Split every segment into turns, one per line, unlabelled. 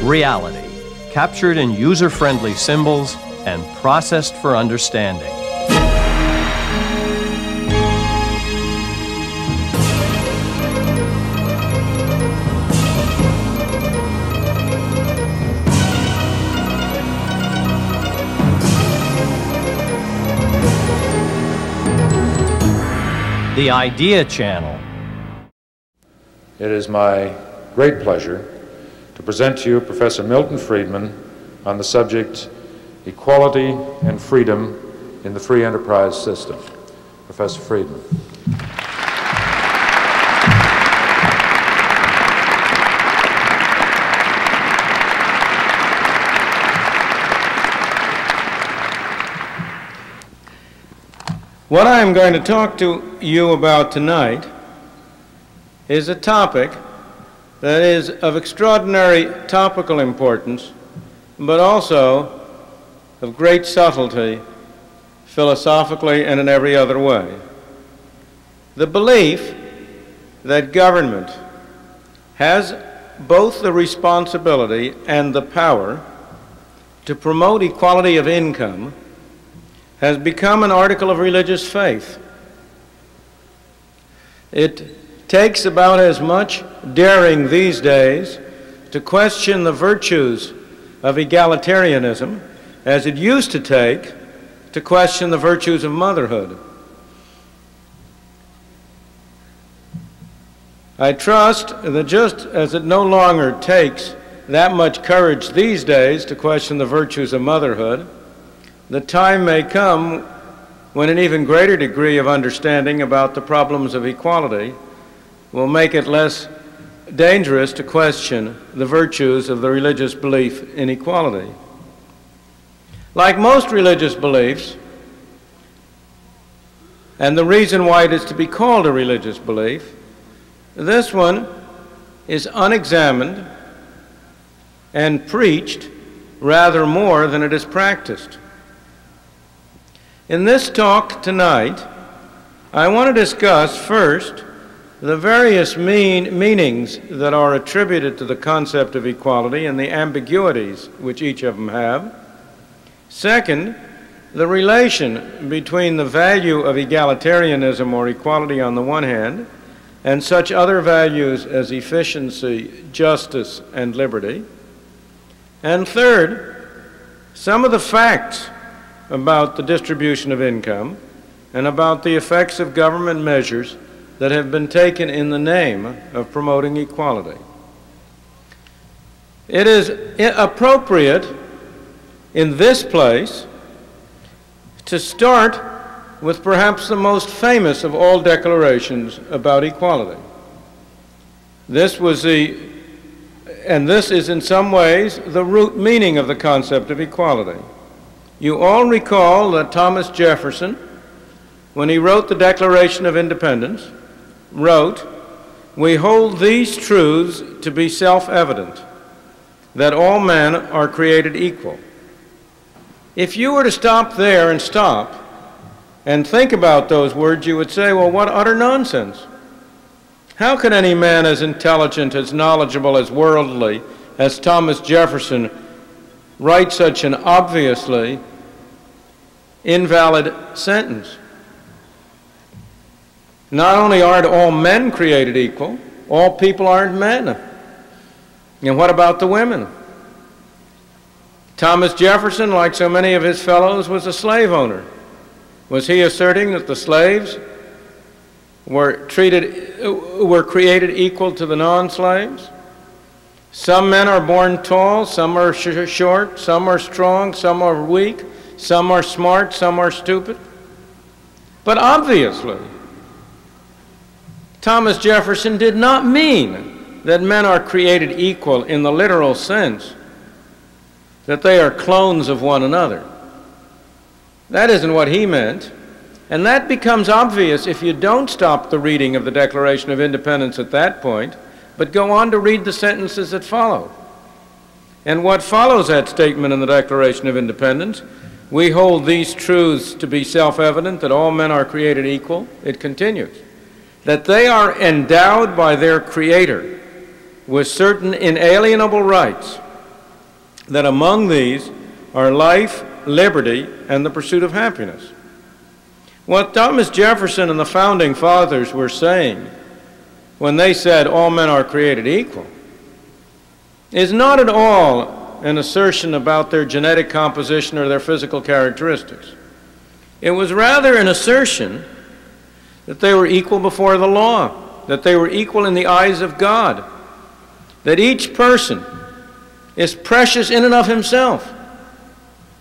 reality, captured in user-friendly symbols and processed for understanding. The Idea Channel.
It is my great pleasure to present to you Professor Milton Friedman on the subject Equality and Freedom in the Free Enterprise System. Professor Friedman.
What I am going to talk to you about tonight is a topic that is of extraordinary topical importance, but also of great subtlety, philosophically and in every other way. The belief that government has both the responsibility and the power to promote equality of income has become an article of religious faith. It takes about as much daring these days to question the virtues of egalitarianism as it used to take to question the virtues of motherhood. I trust that just as it no longer takes that much courage these days to question the virtues of motherhood, the time may come when an even greater degree of understanding about the problems of equality will make it less dangerous to question the virtues of the religious belief in equality. Like most religious beliefs, and the reason why it is to be called a religious belief, this one is unexamined and preached rather more than it is practiced. In this talk tonight, I want to discuss first the various meanings that are attributed to the concept of equality and the ambiguities which each of them have. Second, the relation between the value of egalitarianism or equality on the one hand and such other values as efficiency, justice, and liberty. And third, some of the facts about the distribution of income and about the effects of government measures that have been taken in the name of promoting equality. It is appropriate in this place to start with perhaps the most famous of all declarations about equality. This is in some ways the root meaning of the concept of equality. You all recall that Thomas Jefferson, when he wrote the Declaration of Independence, wrote, "We hold these truths to be self-evident, that all men are created equal." If you were to stop there and think about those words, you would say, well, what utter nonsense. How can any man as intelligent, as knowledgeable, as worldly as Thomas Jefferson write such an obviously invalid sentence? Not only aren't all men created equal, all people aren't men. And what about the women? Thomas Jefferson, like so many of his fellows, was a slave owner. Was he asserting that the slaves were created equal to the non-slaves? Some men are born tall, some are short, some are strong, some are weak, some are smart, some are stupid. But obviously, Thomas Jefferson did not mean that men are created equal in the literal sense, that they are clones of one another. That isn't what he meant. And that becomes obvious if you don't stop the reading of the Declaration of Independence at that point, but go on to read the sentences that follow. And what follows that statement in the Declaration of Independence, "We hold these truths to be self-evident, that all men are created equal," it continues, "that they are endowed by their Creator with certain inalienable rights, that among these are life, liberty, and the pursuit of happiness. What Thomas Jefferson and the Founding Fathers were saying when they said all men are created equal is not at all an assertion about their genetic composition or their physical characteristics. It was rather an assertion that they were equal before the law, that they were equal in the eyes of God, that each person is precious in and of himself,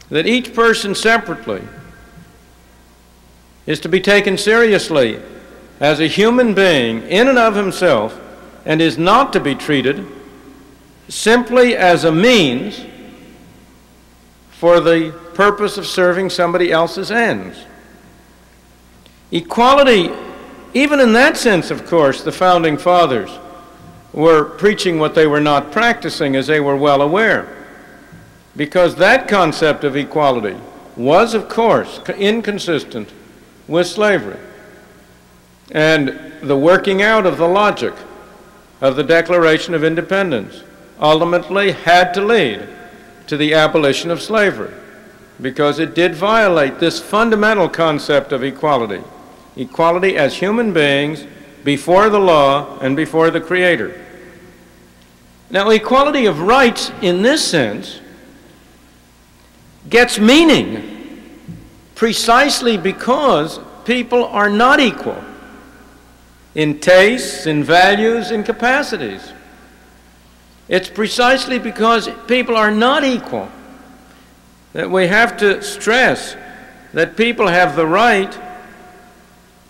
that each person separately is to be taken seriously as a human being in and of himself and is not to be treated simply as a means for the purpose of serving somebody else's ends. Equality, even in that sense, of course, the Founding Fathers were preaching what they were not practicing, as they were well aware, because that concept of equality was, of course, inconsistent with slavery. And the working out of the logic of the Declaration of Independence ultimately had to lead to the abolition of slavery, because it did violate this fundamental concept of equality, equality as human beings before the law and before the Creator. Now, equality of rights in this sense gets meaning precisely because people are not equal in tastes, in values, in capacities. It's precisely because people are not equal that we have to stress that people have the right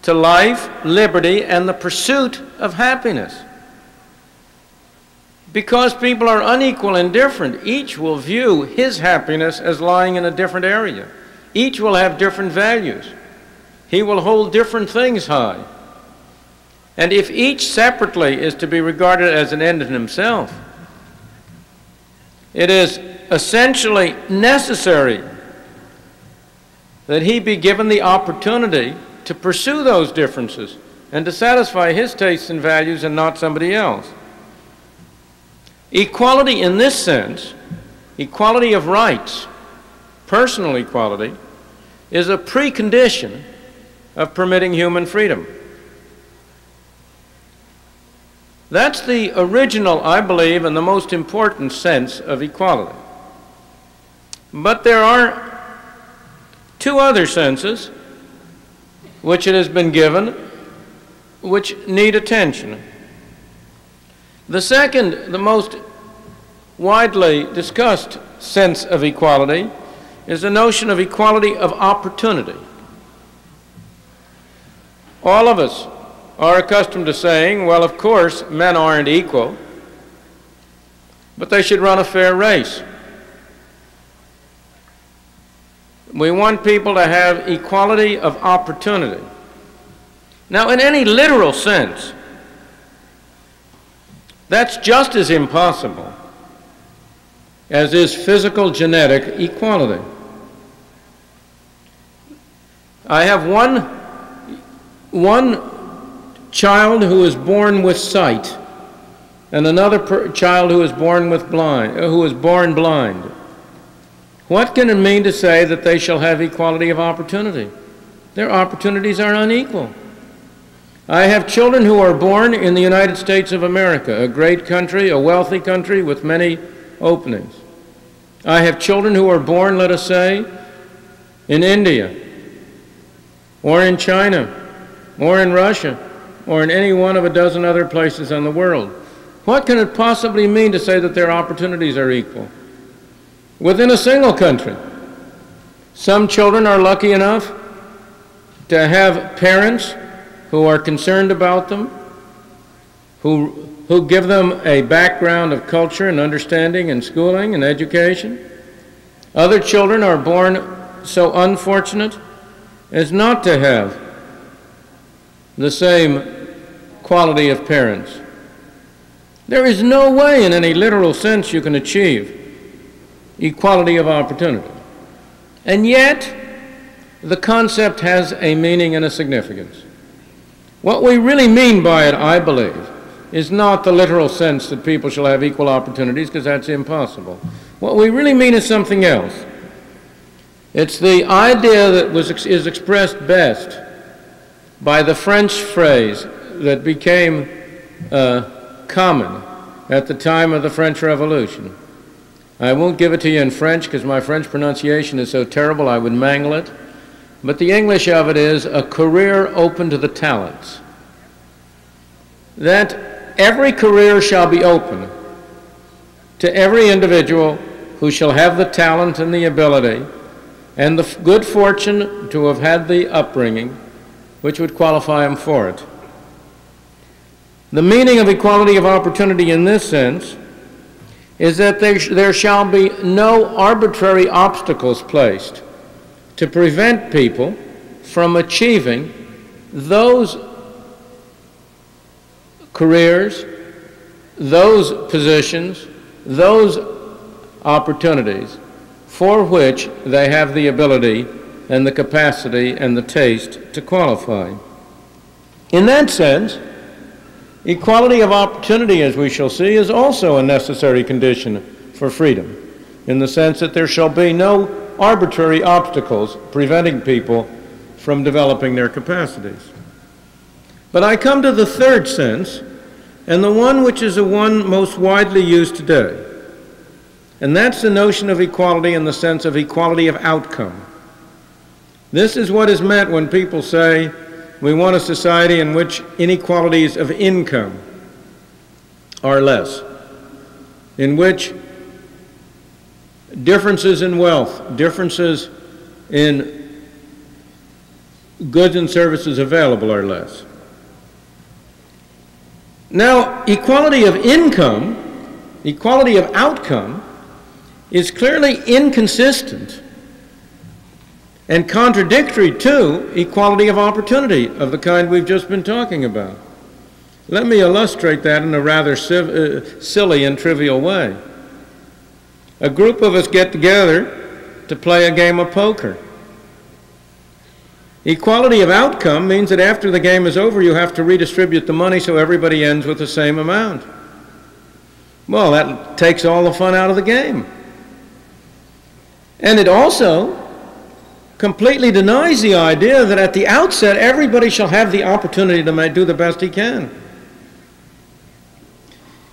to life, liberty, and the pursuit of happiness. Because people are unequal and different, each will view his happiness as lying in a different area. Each will have different values. He will hold different things high. And if each separately is to be regarded as an end in himself, it is essentially necessary that he be given the opportunity to pursue those differences and to satisfy his tastes and values and not somebody else. Equality in this sense, equality of rights, personal equality, is a precondition of permitting human freedom. That's the original, I believe, and the most important sense of equality. But there are two other senses which it has been given, which need attention. The second, the most widely discussed sense of equality is the notion of equality of opportunity. All of us are accustomed to saying, well, of course, men aren't equal, but they should run a fair race. We want people to have equality of opportunity. Now, in any literal sense, that's just as impossible as is physical genetic equality. I have one child who is born with sight and another child who is born blind. What can it mean to say that they shall have equality of opportunity? Their opportunities are unequal. I have children who are born in the United States of America, a great country, a wealthy country with many openings. I have children who are born, let us say, in India, or in China, or in Russia, or in any one of a dozen other places in the world. What can it possibly mean to say that their opportunities are equal? Within a single country, some children are lucky enough to have parents who are concerned about them, who give them a background of culture and understanding and schooling and education. Other children are born so unfortunate as not to have the same quality of parents. There is no way in any literal sense you can achieve equality of opportunity. And yet, the concept has a meaning and a significance. What we really mean by it, I believe, is not the literal sense that people shall have equal opportunities, because that's impossible. What we really mean is something else. It's the idea that is expressed best by the French phrase that became common at the time of the French Revolution. I won't give it to you in French because my French pronunciation is so terrible I would mangle it. But the English of it is a career open to the talents. That every career shall be open to every individual who shall have the talent and the ability and the good fortune to have had the upbringing which would qualify him for it. The meaning of equality of opportunity in this sense is that there shall be no arbitrary obstacles placed to prevent people from achieving those careers, those positions, those opportunities for which they have the ability and the capacity and the taste to qualify. In that sense, equality of opportunity, as we shall see, is also a necessary condition for freedom, in the sense that there shall be no arbitrary obstacles preventing people from developing their capacities. But I come to the third sense, and the one which is the one most widely used today, and that's the notion of equality in the sense of equality of outcome. This is what is meant when people say we want a society in which inequalities of income are less, in which differences in wealth, differences in goods and services available are less. Now, equality of income, equality of outcome, is clearly inconsistent and contradictory to equality of opportunity of the kind we've just been talking about. Let me illustrate that in a rather silly and trivial way. A group of us get together to play a game of poker. Equality of outcome means that after the game is over, you have to redistribute the money so everybody ends with the same amount. Well, that takes all the fun out of the game. And it also completely denies the idea that at the outset everybody shall have the opportunity to do the best he can.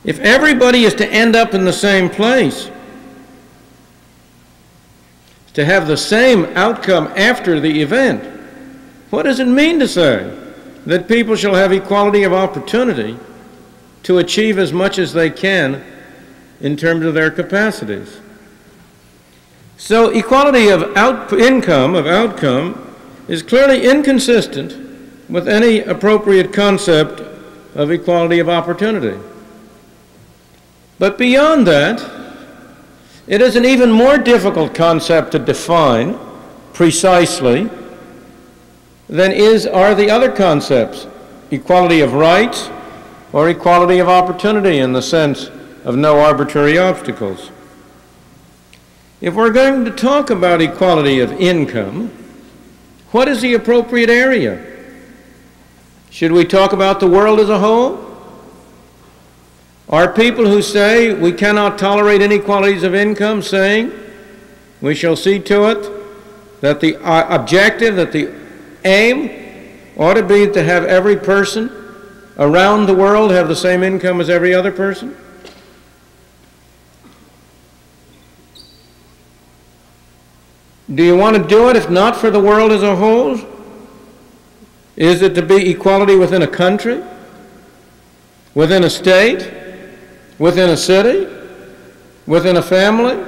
If everybody is to end up in the same place, to have the same outcome after the event, what does it mean to say that people shall have equality of opportunity to achieve as much as they can in terms of their capacities? So equality of outcome, is clearly inconsistent with any appropriate concept of equality of opportunity. But beyond that, it is an even more difficult concept to define precisely than are the other concepts, equality of rights or equality of opportunity in the sense of no arbitrary obstacles. If we're going to talk about equality of income, what is the appropriate area? Should we talk about the world as a whole? Are people who say we cannot tolerate inequalities of income saying we shall see to it that the objective, that the aim ought to be to have every person around the world have the same income as every other person? Do you want to do it if not for the world as a whole? Is it to be equality within a country, within a state, within a city, within a family?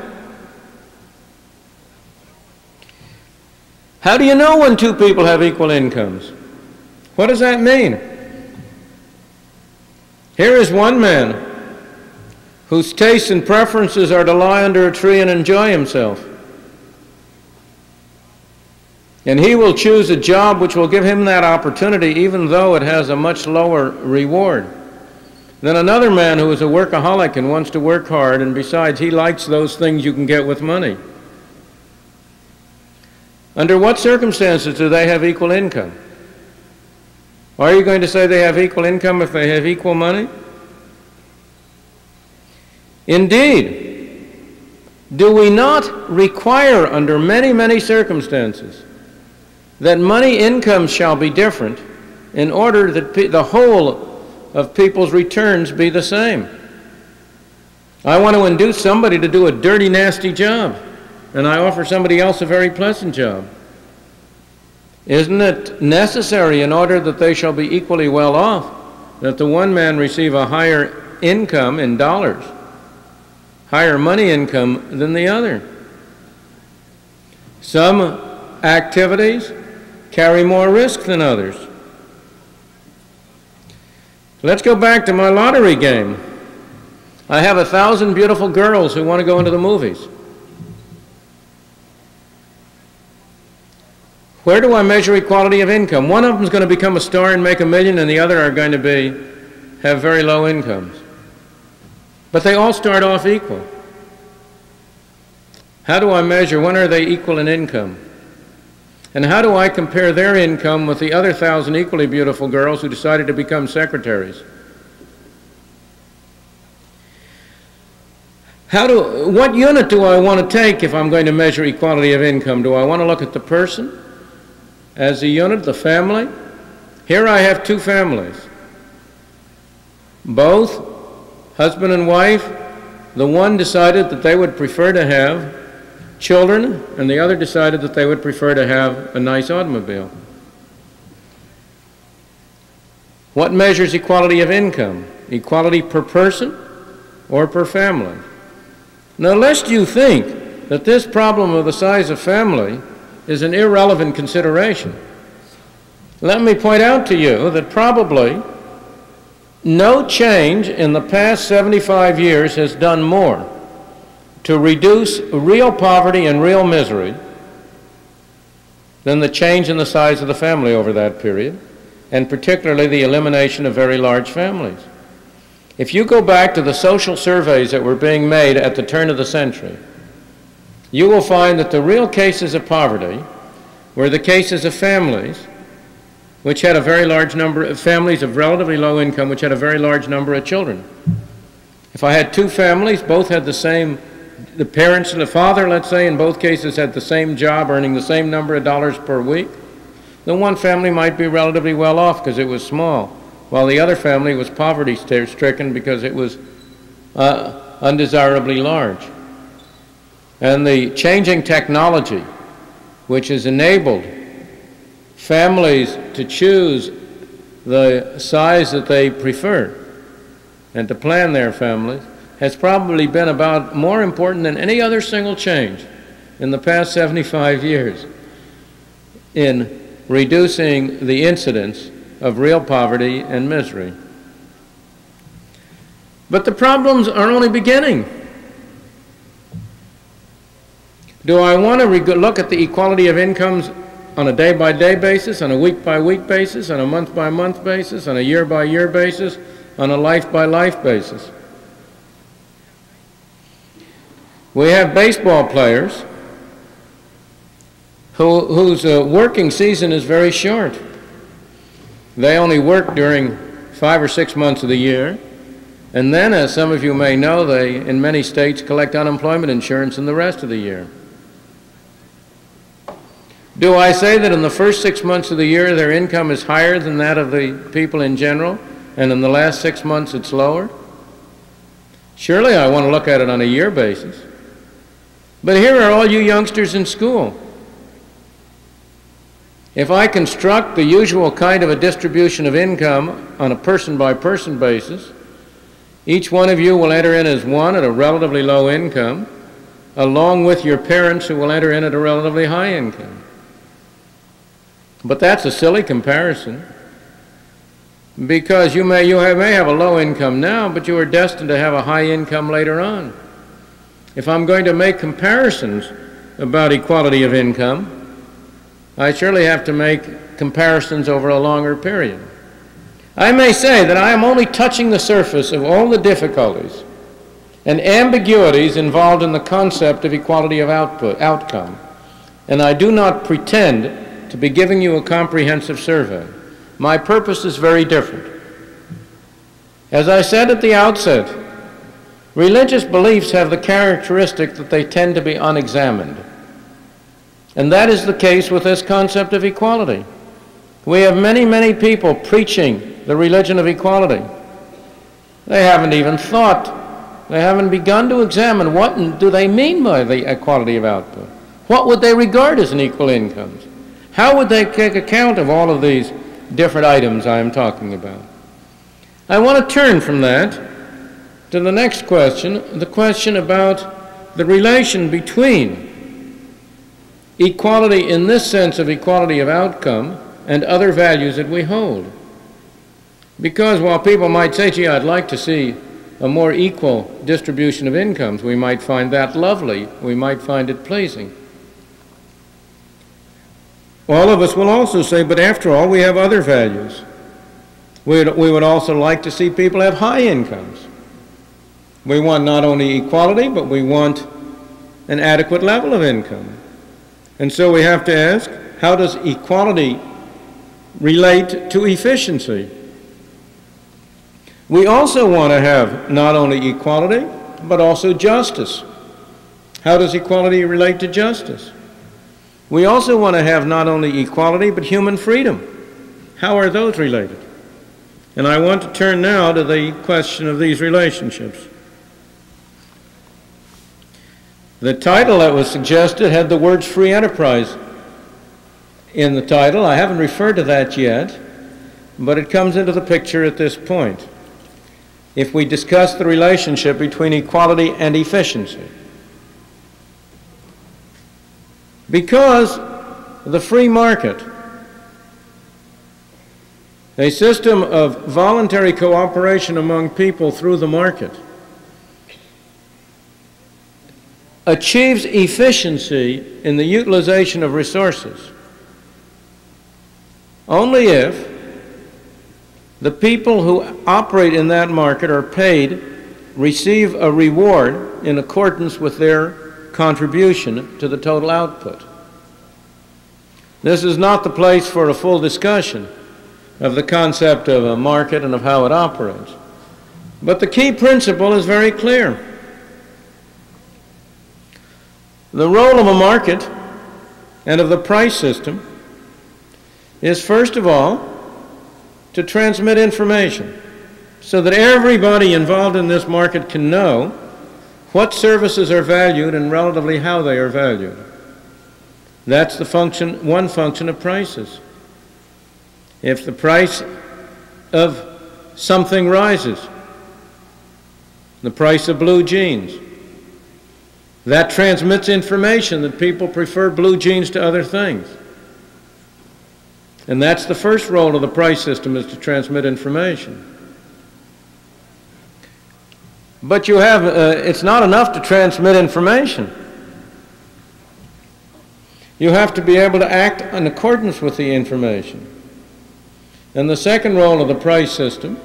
How do you know when two people have equal incomes? What does that mean? Here is one man whose tastes and preferences are to lie under a tree and enjoy himself. And he will choose a job which will give him that opportunity even though it has a much lower reward than another man who is a workaholic and wants to work hard, and besides he likes those things you can get with money. Under what circumstances do they have equal income? Are you going to say they have equal income if they have equal money? Indeed, Do we not require under many, many circumstances that money incomes shall be different in order that the whole of people's returns be the same? I want to induce somebody to do a dirty, nasty job, and I offer somebody else a very pleasant job. Isn't it necessary, in order that they shall be equally well off, that the one man receive a higher income in dollars, higher money income than the other? Some activities carry more risk than others. Let's go back to my lottery game. I have 1,000 beautiful girls who want to go into the movies. Where do I measure equality of income? One of them is going to become a star and make $1 million, and the other are going to have very low incomes. But they all start off equal. How do I measure when are they equal in income? And how do I compare their income with the other 1,000 equally beautiful girls who decided to become secretaries? What unit do I want to take if I'm going to measure equality of income? Do I want to look at the person as a unit, the family? Here I have two families. Both husband and wife. The one decided that they would prefer to have children, and the other decided that they would prefer to have a nice automobile. What measures equality of income? Equality per person or per family? Now, lest you think that this problem of the size of family is an irrelevant consideration, let me point out to you that probably no change in the past 75 years has done more to reduce real poverty and real misery than the change in the size of the family over that period, and particularly the elimination of very large families. If you go back to the social surveys that were being made at the turn of the century, you will find that the real cases of poverty were the cases of families which had a very large number of families of relatively low income, which had a very large number of children. If I had two families, both had the parents and the father, let's say, in both cases had the same job, earning the same number of dollars per week, then one family might be relatively well off because it was small, while the other family was poverty-stricken because it was undesirably large. And the changing technology, which has enabled families to choose the size that they prefer and to plan their families, has probably been about more important than any other single change in the past 75 years in reducing the incidence of real poverty and misery. But the problems are only beginning. Do I want to look at the equality of incomes on a day-by-day basis, on a week-by-week basis, on a month-by-month basis, on a year-by-year basis, on a life-by-life basis? We have baseball players whose working season is very short. They only work during 5 or 6 months of the year, and then, as some of you may know, they, in many states, collect unemployment insurance in the rest of the year. Do I say that in the first 6 months of the year their income is higher than that of the people in general, and in the last 6 months it's lower? Surely I want to look at it on a year basis. But here are all you youngsters in school. If I construct the usual kind of a distribution of income on a person-by-person basis, each one of you will enter in as one at a relatively low income, along with your parents who will enter in at a relatively high income. But that's a silly comparison, because you may have a low income now, but you are destined to have a high income later on. If I'm going to make comparisons about equality of income, I surely have to make comparisons over a longer period. I may say that I am only touching the surface of all the difficulties and ambiguities involved in the concept of equality of outcome, and I do not pretend to be giving you a comprehensive survey. My purpose is very different. As I said at the outset, Religious beliefs have the characteristic that they tend to be unexamined. And that is the case with this concept of equality. We have many, many people preaching the religion of equality. They haven't even thought, they haven't begun to examine what do they mean by the equality of output. What would they regard as an equal income? How would they take account of all of these different items I am talking about? I want to turn from that to the next question, the question about the relation between equality in this sense of equality of outcome and other values that we hold. Because while people might say, gee, I'd like to see a more equal distribution of incomes, we might find that lovely, we might find it pleasing. All of us will also say, but after all, we have other values. We would also like to see people have high incomes. We want not only equality, but we want an adequate level of income. And so we have to ask, how does equality relate to efficiency? We also want to have not only equality, but also justice. How does equality relate to justice? We also want to have not only equality, but human freedom. How are those related? And I want to turn now to the question of these relationships. The title that was suggested had the words free enterprise in the title. I haven't referred to that yet, but it comes into the picture at this point. If we discuss the relationship between equality and efficiency. Because the free market, a system of voluntary cooperation among people through the market, achieves efficiency in the utilization of resources only if the people who operate in that market are paid, receive a reward in accordance with their contribution to the total output. This is not the place for a full discussion of the concept of a market and of how it operates. But the key principle is very clear. The role of a market and of the price system is, first of all, to transmit information so that everybody involved in this market can know what services are valued and relatively how they are valued. That's the function, one function of prices. If the price of something rises, the price of blue jeans, that transmits information that people prefer blue jeans to other things. And that's the first role of the price system, is to transmit information. But you have, it's not enough to transmit information. You have to be able to act in accordance with the information. And the second role of the price system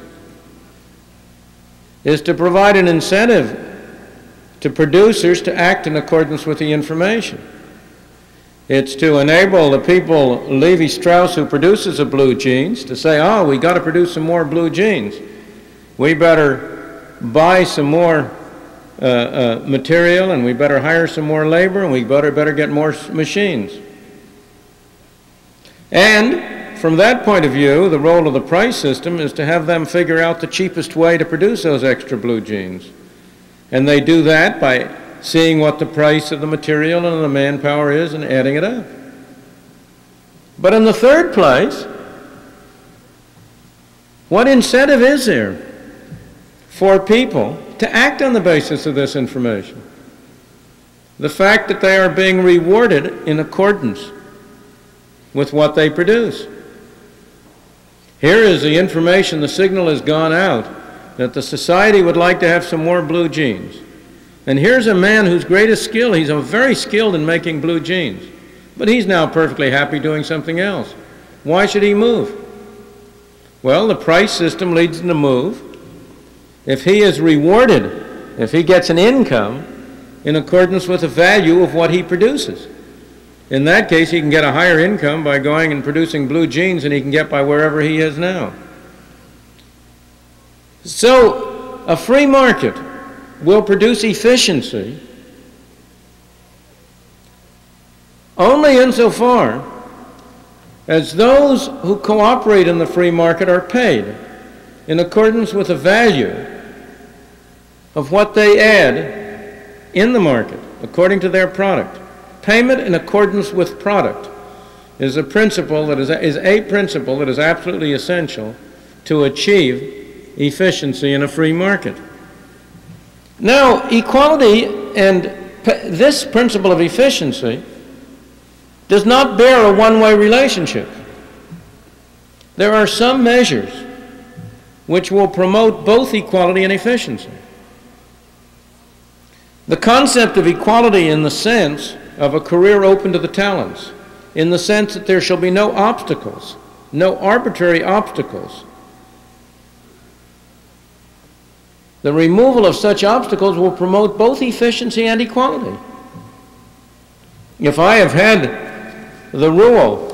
is to provide an incentive to producers to act in accordance with the information. It's to enable the people, Levi Strauss, who produces a blue jeans, to say, oh, we got to produce some more blue jeans. We better buy some more material, and we better hire some more labor, and we better get more machines. And from that point of view, the role of the price system is to have them figure out the cheapest way to produce those extra blue jeans. And they do that by seeing what the price of the material and the manpower is and adding it up. But in the third place, what incentive is there for people to act on the basis of this information? The fact that they are being rewarded in accordance with what they produce. Here is the information, the signal has gone out that the society would like to have some more blue jeans. And here's a man whose greatest skill, he's very skilled in making blue jeans, but he's now perfectly happy doing something else. Why should he move? Well, the price system leads him to move if he is rewarded, if he gets an income in accordance with the value of what he produces. In that case, he can get a higher income by going and producing blue jeans than he can get by wherever he is now. So, a free market will produce efficiency only insofar as those who cooperate in the free market are paid in accordance with the value of what they add in the market, according to their product. Payment in accordance with product is a principle that is absolutely essential to achieve efficiency in a free market. Now, equality and this principle of efficiency does not bear a one-way relationship. There are some measures which will promote both equality and efficiency. The concept of equality in the sense of a career open to the talents, in the sense that there shall be no obstacles, no arbitrary obstacles. The removal of such obstacles will promote both efficiency and equality. If I have had the rule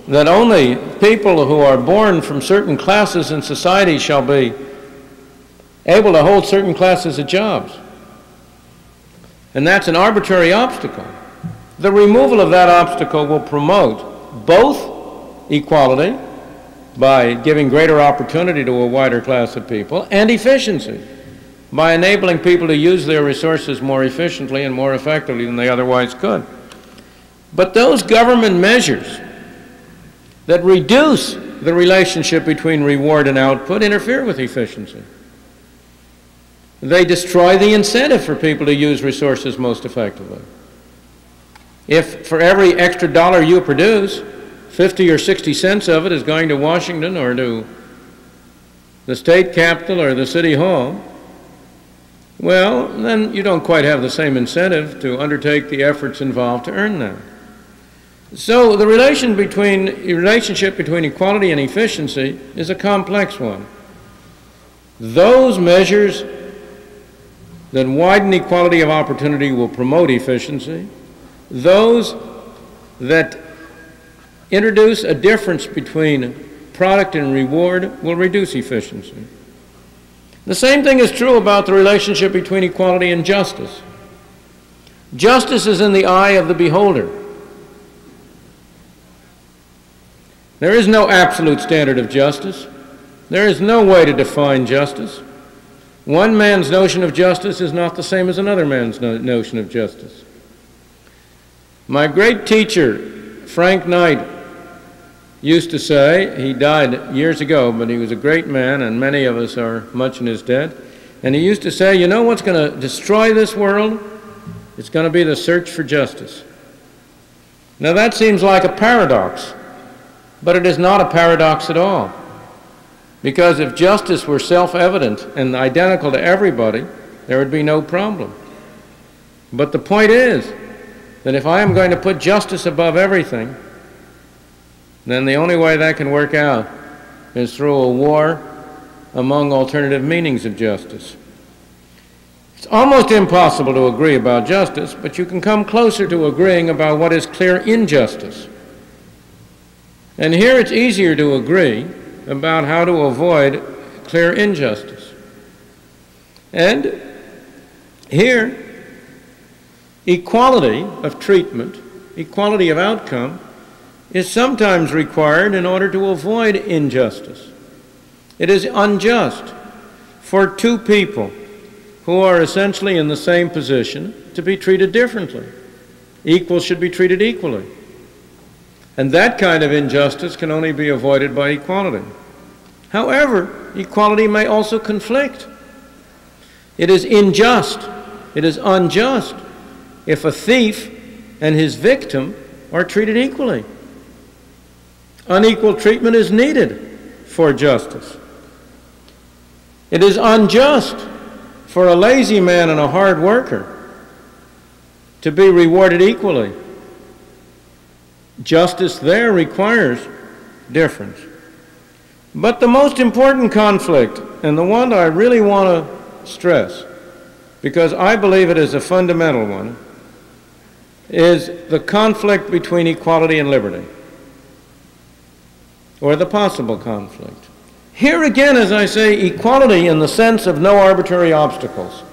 that only people who are born from certain classes in society shall be able to hold certain classes of jobs, and that's an arbitrary obstacle, the removal of that obstacle will promote both equality by giving greater opportunity to a wider class of people, and efficiency by enabling people to use their resources more efficiently and more effectively than they otherwise could. But those government measures that reduce the relationship between reward and output interfere with efficiency. They destroy the incentive for people to use resources most effectively. If for every extra dollar you produce, 50 or 60 cents of it is going to Washington or to the state capitol or the city hall, well, then you don't quite have the same incentive to undertake the efforts involved to earn that. So the relationship between equality and efficiency is a complex one. Those measures that widen equality of opportunity will promote efficiency. Those that introduce a difference between product and reward will reduce efficiency. The same thing is true about the relationship between equality and justice. Justice is in the eye of the beholder. There is no absolute standard of justice. There is no way to define justice. One man's notion of justice is not the same as another man's notion of justice. My great teacher, Frank Knight, used to say, he died years ago, but he was a great man, and many of us are much in his debt, and he used to say, you know what's going to destroy this world? It's going to be the search for justice. Now that seems like a paradox, but it is not a paradox at all. Because if justice were self-evident and identical to everybody, there would be no problem. But the point is that if I am going to put justice above everything, then the only way that can work out is through a war among alternative meanings of justice. It's almost impossible to agree about justice, but you can come closer to agreeing about what is clear injustice. And here it's easier to agree about how to avoid clear injustice. And here, equality of treatment, equality of outcome, is sometimes required in order to avoid injustice. It is unjust for two people who are essentially in the same position to be treated differently. Equals should be treated equally. And that kind of injustice can only be avoided by equality. However, equality may also conflict. It is unjust if a thief and his victim are treated equally. Unequal treatment is needed for justice. It is unjust for a lazy man and a hard worker to be rewarded equally. Justice there requires difference. But the most important conflict, and the one I really want to stress, because I believe it is a fundamental one, is the conflict between equality and liberty, or the possible conflict. Here again, as I say, equality in the sense of no arbitrary obstacles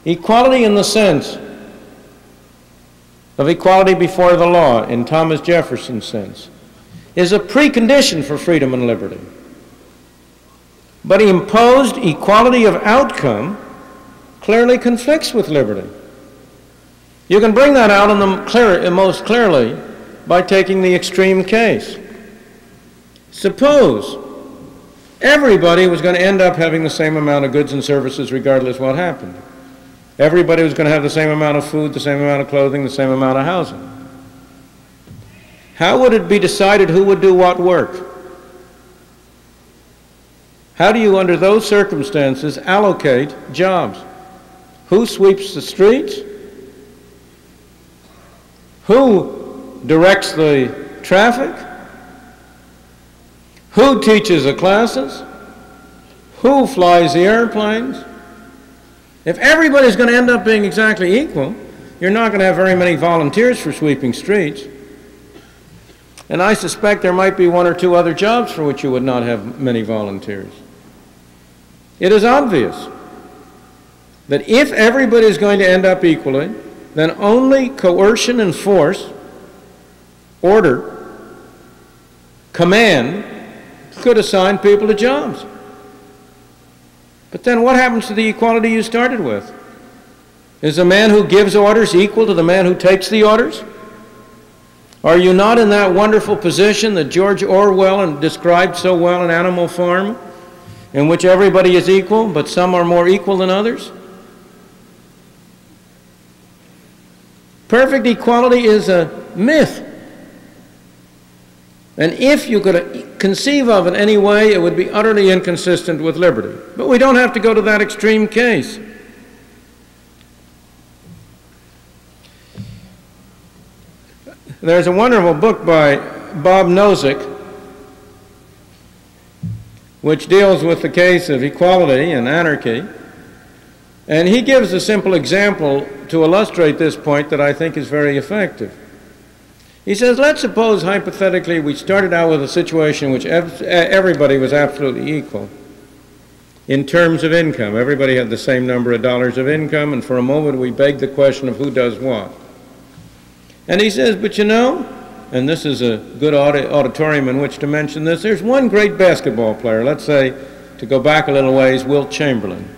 Equality in the sense of equality before the law, in Thomas Jefferson's sense, is a precondition for freedom and liberty. But imposed equality of outcome clearly conflicts with liberty. You can bring that out in the most clearly by taking the extreme case. Suppose everybody was going to end up having the same amount of goods and services regardless what happened. Everybody was going to have the same amount of food, the same amount of clothing, the same amount of housing. How would it be decided who would do what work? How do you, under those circumstances, allocate jobs? Who sweeps the streets? Who directs the traffic? Who teaches the classes? Who flies the airplanes? If everybody's going to end up being exactly equal, you're not going to have very many volunteers for sweeping streets. And I suspect there might be one or two other jobs for which you would not have many volunteers. It is obvious that if everybody is going to end up equally, then only coercion and force, order, command, could assign people to jobs. But then what happens to the equality you started with? Is the man who gives orders equal to the man who takes the orders? Are you not in that wonderful position that George Orwell described so well in Animal Farm, in which everybody is equal, but some are more equal than others? Perfect equality is a myth. And if you could conceive of it in any way, it would be utterly inconsistent with liberty. But we don't have to go to that extreme case. There's a wonderful book by Bob Nozick which deals with the case of equality and anarchy. And he gives a simple example to illustrate this point that I think is very effective. He says, let's suppose hypothetically we started out with a situation in which everybody was absolutely equal in terms of income. Everybody had the same number of dollars of income, and for a moment we begged the question of who does what. And he says, but you know, and this is a good auditorium in which to mention this, there's one great basketball player, let's say, to go back a little ways, Wilt Chamberlain.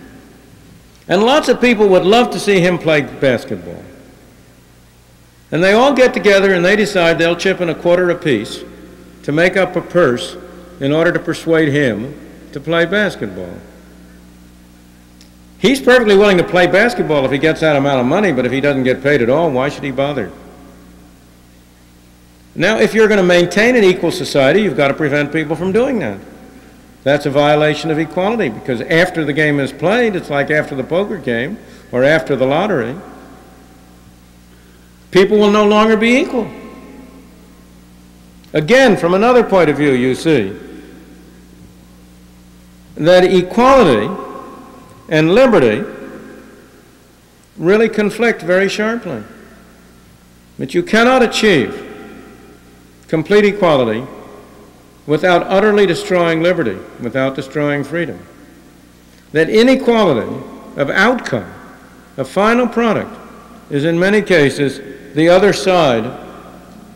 And lots of people would love to see him play basketball. And they all get together and they decide they'll chip in a quarter apiece to make up a purse in order to persuade him to play basketball. He's perfectly willing to play basketball if he gets that amount of money, but if he doesn't get paid at all, why should he bother? Now, if you're going to maintain an equal society, you've got to prevent people from doing that. That's a violation of equality, because after the game is played, it's like after the poker game or after the lottery. People will no longer be equal. Again, from another point of view, you see that equality and liberty really conflict very sharply. But you cannot achieve complete equality without utterly destroying liberty, without destroying freedom. That inequality of outcome, of final product, is in many cases the other side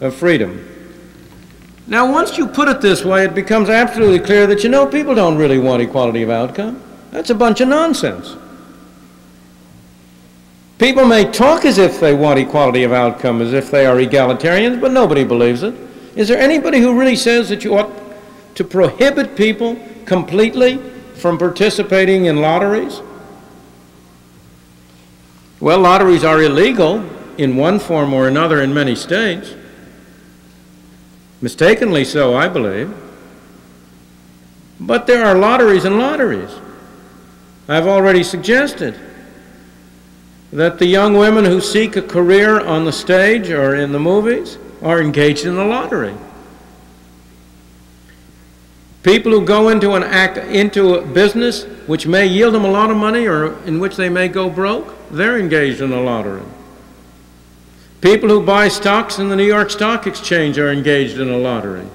of freedom. Now, once you put it this way, it becomes absolutely clear that, you know, people don't really want equality of outcome. That's a bunch of nonsense. People may talk as if they want equality of outcome, as if they are egalitarians, but nobody believes it. Is there anybody who really says that you ought to prohibit people completely from participating in lotteries? Well, lotteries are illegal in one form or another in many states. Mistakenly so, I believe. But there are lotteries and lotteries. I've already suggested that the young women who seek a career on the stage or in the movies are engaged in a lottery. People who go into a business which may yield them a lot of money or in which they may go broke, they're engaged in a lottery. People who buy stocks in the New York Stock Exchange are engaged in a lottery.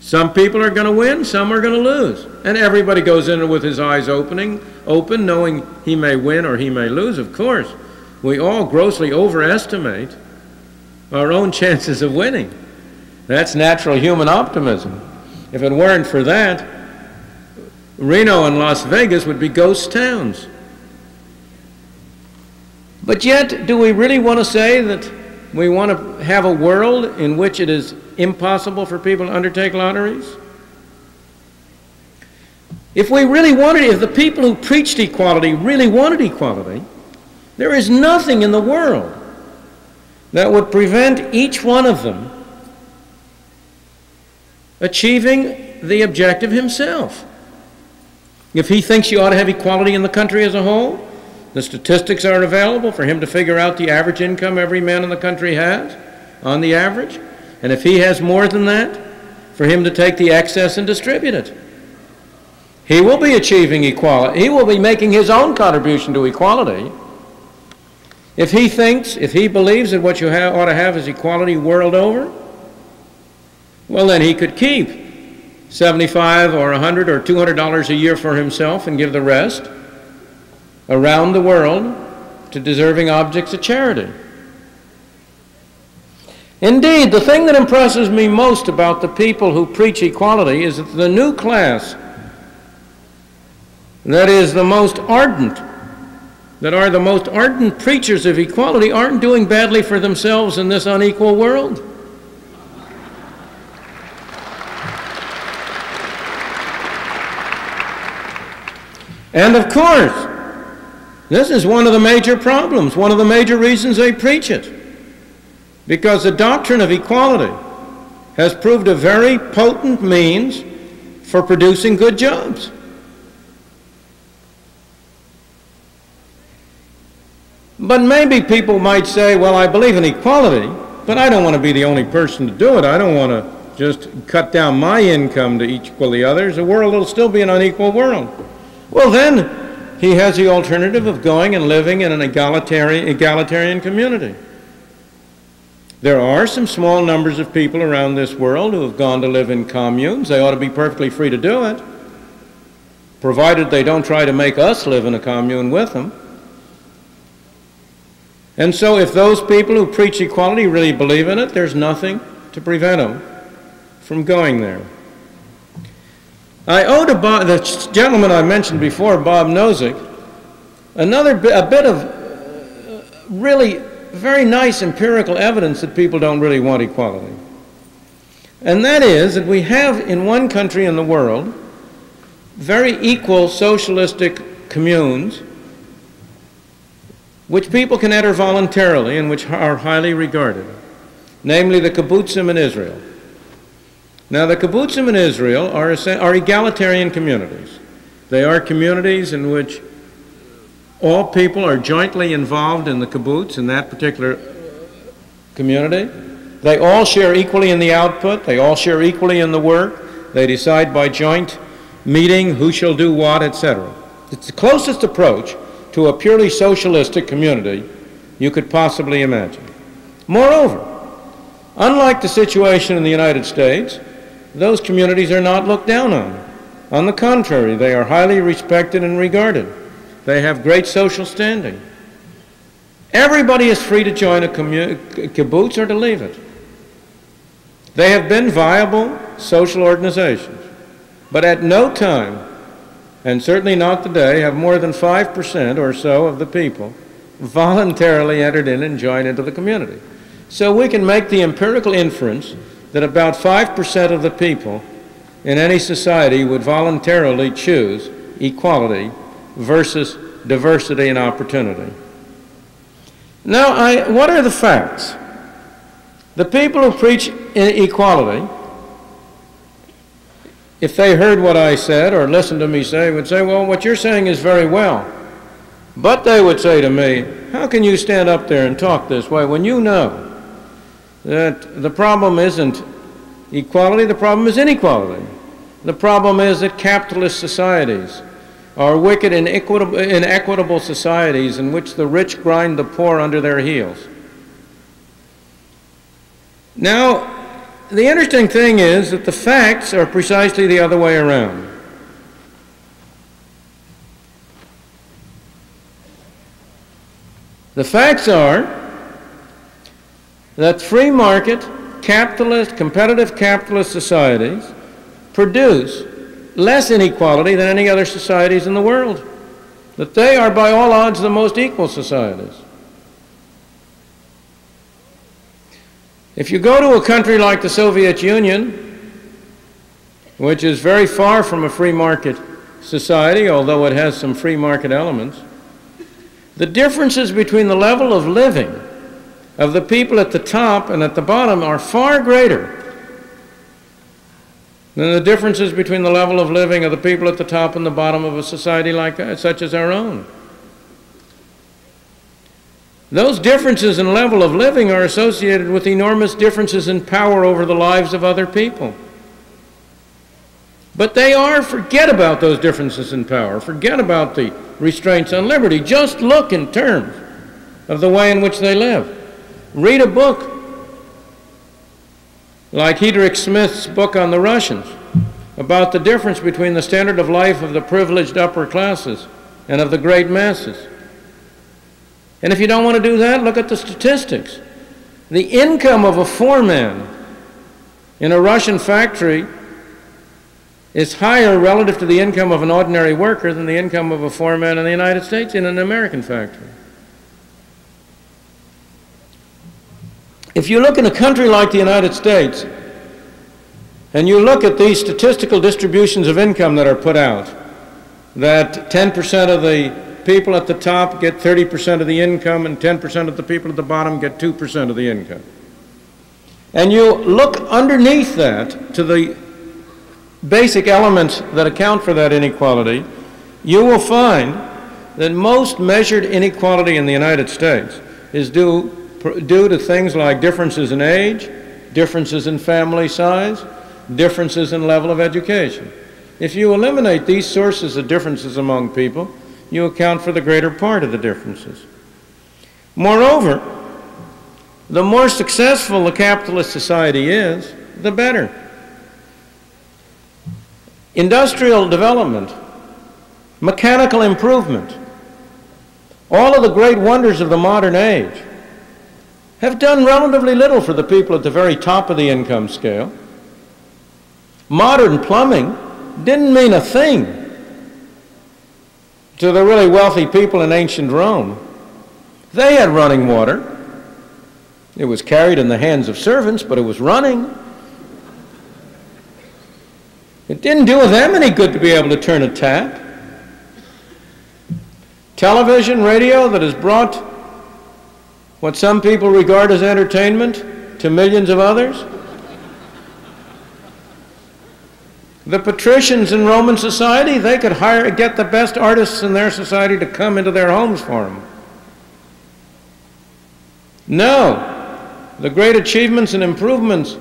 Some people are going to win, some are going to lose. And everybody goes in with his eyes open, knowing he may win or he may lose, of course. We all grossly overestimate our own chances of winning. That's natural human optimism. If it weren't for that, Reno and Las Vegas would be ghost towns. But yet, do we really want to say that we want to have a world in which it is impossible for people to undertake lotteries? If we really wanted, if the people who preached equality really wanted equality, there is nothing in the world that would prevent each one of them achieving the objective himself. If he thinks you ought to have equality in the country as a whole, the statistics are available for him to figure out the average income every man in the country has, on the average. And if he has more than that, for him to take the excess and distribute it. He will be achieving equality. He will be making his own contribution to equality. If he thinks, if he believes that what you ought to have is equality world over, well, then he could keep $75 or $100 or $200 a year for himself and give the rest around the world to deserving objects of charity. Indeed, the thing that impresses me most about the people who preach equality is that the new class that is the most ardent, that are the most ardent preachers of equality, aren't doing badly for themselves in this unequal world. And of course, this is one of the major problems, one of the major reasons they preach it. Because the doctrine of equality has proved a very potent means for producing good jobs. But maybe people might say, well, I believe in equality, but I don't want to be the only person to do it. I don't want to just cut down my income to equal the others. The world will still be an unequal world. Well, then he has the alternative of going and living in an egalitarian community. There are some small numbers of people around this world who have gone to live in communes. They ought to be perfectly free to do it, provided they don't try to make us live in a commune with them. And so if those people who preach equality really believe in it, there's nothing to prevent them from going there. I owe to the gentleman I mentioned before, Bob Nozick, a bit of really very nice empirical evidence that people don't really want equality. And that is that we have in one country in the world very equal socialistic communes which people can enter voluntarily and which are highly regarded, namely the kibbutzim in Israel. Now, the kibbutzim in Israel are egalitarian communities. They are communities in which all people are jointly involved in the kibbutz, in that particular community. They all share equally in the output. They all share equally in the work. They decide by joint meeting who shall do what, etc. It's the closest approach to a purely socialistic community you could possibly imagine. Moreover, unlike the situation in the United States, those communities are not looked down on. On the contrary, they are highly respected and regarded. They have great social standing. Everybody is free to join a kibbutz or to leave it. They have been viable social organizations, but at no time, and certainly not today, have more than 5% or so of the people voluntarily entered in and joined into the community. So we can make the empirical inference that about 5% of the people in any society would voluntarily choose equality versus diversity and opportunity. Now, what are the facts? The people who preach equality, if they heard what I said or listened to me say, would say, well, what you're saying is very well. But they would say to me, how can you stand up there and talk this way when you know that the problem isn't equality, the problem is inequality. The problem is that capitalist societies are wicked and inequitable societies in which the rich grind the poor under their heels. Now, the interesting thing is that the facts are precisely the other way around. The facts are that free market, capitalist, competitive capitalist societies produce less inequality than any other societies in the world. That they are by all odds the most equal societies. If you go to a country like the Soviet Union, which is very far from a free market society, although it has some free market elements, the differences between the level of living of the people at the top and at the bottom are far greater than the differences between the level of living of the people at the top and the bottom of a society like that, such as our own. Those differences in level of living are associated with enormous differences in power over the lives of other people. But they are, forget about those differences in power, forget about the restraints on liberty, just look in terms of the way in which they live. Read a book like Heydrich Smith's book on the Russians, about the difference between the standard of life of the privileged upper classes and of the great masses. And if you don't want to do that, look at the statistics. The income of a foreman in a Russian factory is higher relative to the income of an ordinary worker than the income of a foreman in the United States in an American factory. If you look in a country like the United States, and you look at these statistical distributions of income that are put out, that 10% of the people at the top get 30% of the income and 10% of the people at the bottom get 2% of the income. And you look underneath that to the basic elements that account for that inequality, you will find that most measured inequality in the United States is due to things like differences in age, differences in family size, differences in level of education. If you eliminate these sources of differences among people, you account for the greater part of the differences. Moreover, the more successful the capitalist society is, the better. Industrial development, mechanical improvement, all of the great wonders of the modern age have done relatively little for the people at the very top of the income scale. Modern plumbing didn't mean a thing to the really wealthy people in ancient Rome. They had running water. It was carried in the hands of servants, but it was running. It didn't do them any good to be able to turn a tap. Television, radio that has brought what some people regard as entertainment to millions of others. The patricians in Roman society, they could get the best artists in their society to come into their homes for them. No, the great achievements and improvements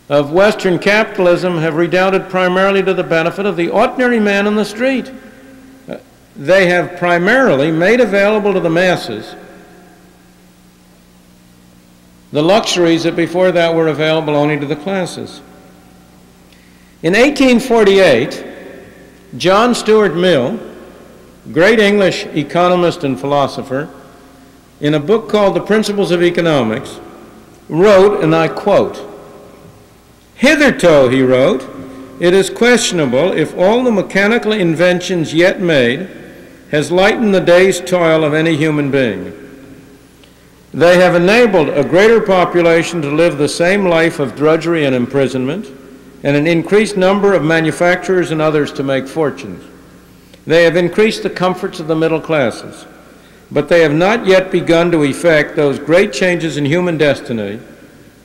of Western capitalism have redounded primarily to the benefit of the ordinary man on the street. They have primarily made available to the masses the luxuries that before that were available only to the classes. In 1848, John Stuart Mill, great English economist and philosopher, in a book called The Principles of Economics, wrote, and I quote, "Hitherto," he wrote, "it is questionable if all the mechanical inventions yet made has lightened the day's toil of any human being. They have enabled a greater population to live the same life of drudgery and imprisonment, and an increased number of manufacturers and others to make fortunes. They have increased the comforts of the middle classes, but they have not yet begun to effect those great changes in human destiny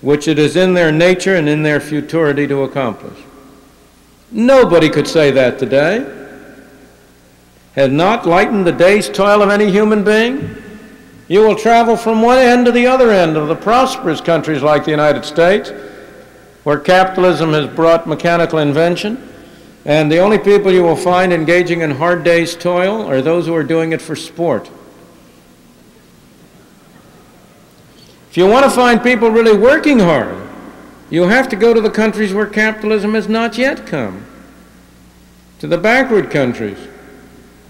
which it is in their nature and in their futurity to accomplish." Nobody could say that today. Had not lightened the day's toil of any human being. You will travel from one end to the other end of the prosperous countries like the United States, where capitalism has brought mechanical invention, and the only people you will find engaging in hard day's toil are those who are doing it for sport. If you want to find people really working hard You have to go to the countries where capitalism has not yet come, to the backward countries.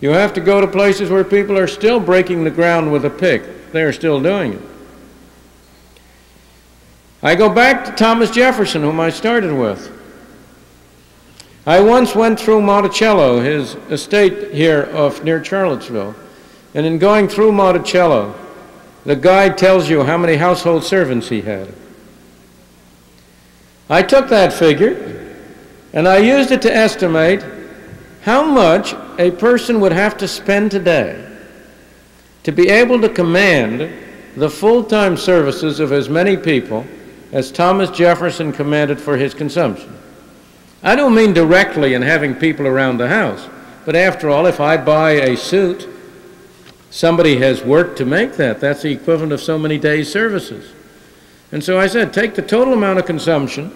You have to go to places where people are still breaking the ground with a pick. They are still doing it. I go back to Thomas Jefferson, whom I started with. I once went through Monticello, his estate here near Charlottesville, and in going through Monticello, the guide tells you how many household servants he had. I took that figure and I used it to estimate how much a person would have to spend today to be able to command the full-time services of as many people as Thomas Jefferson commanded for his consumption. I don't mean directly in having people around the house, but after all, if I buy a suit, somebody has worked to make that. That's the equivalent of so many days' services. And so I said, take the total amount of consumption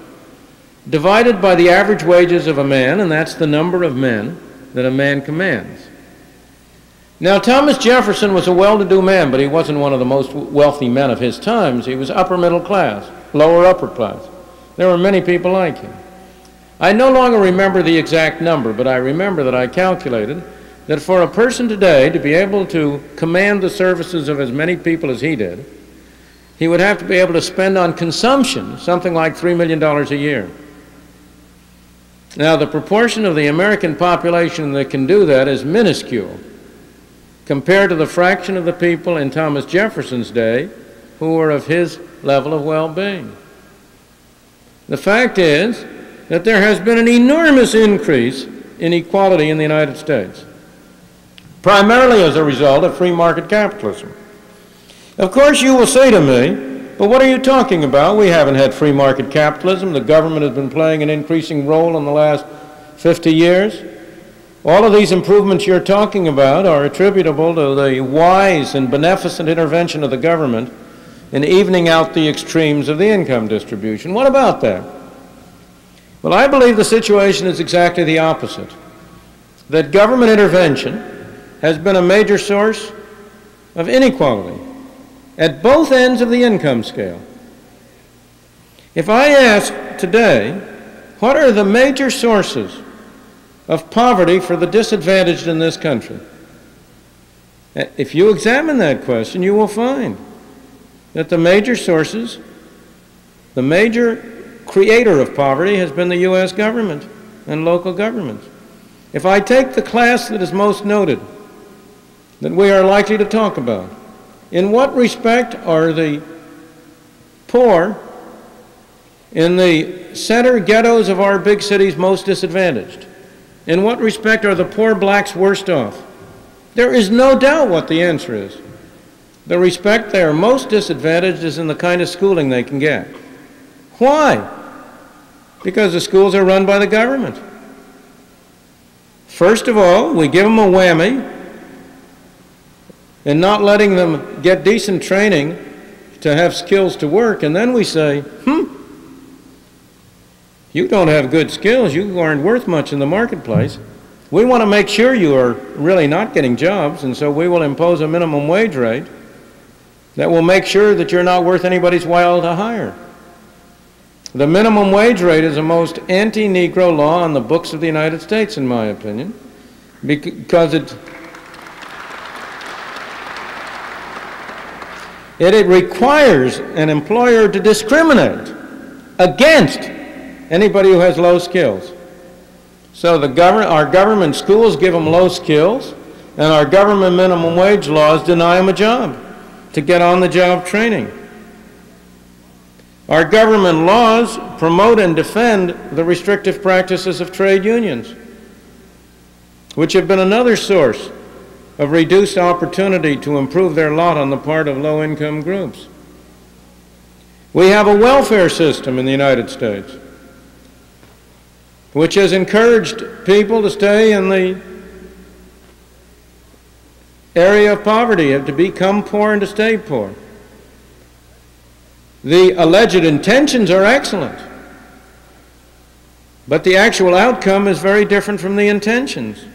divided by the average wages of a man, and that's the number of men that a man commands. Now, Thomas Jefferson was a well-to-do man, but he wasn't one of the most wealthy men of his times. He was upper middle class, lower upper class. There were many people like him. I no longer remember the exact number, but I remember that I calculated that for a person today to be able to command the services of as many people as he did, he would have to be able to spend on consumption something like $3 million a year. Now, the proportion of the American population that can do that is minuscule compared to the fraction of the people in Thomas Jefferson's day who were of his level of well-being. The fact is that there has been an enormous increase in equality in the United States, primarily as a result of free market capitalism. Of course, you will say to me, but what are you talking about? We haven't had free market capitalism. The government has been playing an increasing role in the last 50 years. All of these improvements you're talking about are attributable to the wise and beneficent intervention of the government in evening out the extremes of the income distribution. What about that? Well, I believe the situation is exactly the opposite. That government intervention has been a major source of inequality at both ends of the income scale. If I ask today, what are the major sources of poverty for the disadvantaged in this country? If you examine that question, you will find that the major sources, the major creator of poverty has been the U.S. government and local governments. If I take the class that is most noted, that we are likely to talk about, in what respect are the poor in the center ghettos of our big cities most disadvantaged? In what respect are the poor blacks worst off? There is no doubt what the answer is. The respect they are most disadvantaged is in the kind of schooling they can get. Why? Because the schools are run by the government. First of all, we give them a whammy in not letting them get decent training to have skills to work, and then we say, you don't have good skills, you aren't worth much in the marketplace. We want to make sure you are really not getting jobs, and so we will impose a minimum wage rate that will make sure that you're not worth anybody's while to hire. The minimum wage rate is the most anti-Negro law on the books of the United States, in my opinion, because it requires an employer to discriminate against anybody who has low skills. So our government schools give them low skills, and our government minimum wage laws deny them a job to get on-the-job training. Our government laws promote and defend the restrictive practices of trade unions, which have been another source of reduced opportunity to improve their lot on the part of low-income groups. We have a welfare system in the United States which has encouraged people to stay in the area of poverty, to become poor and to stay poor. The alleged intentions are excellent, but the actual outcome is very different from the intentions.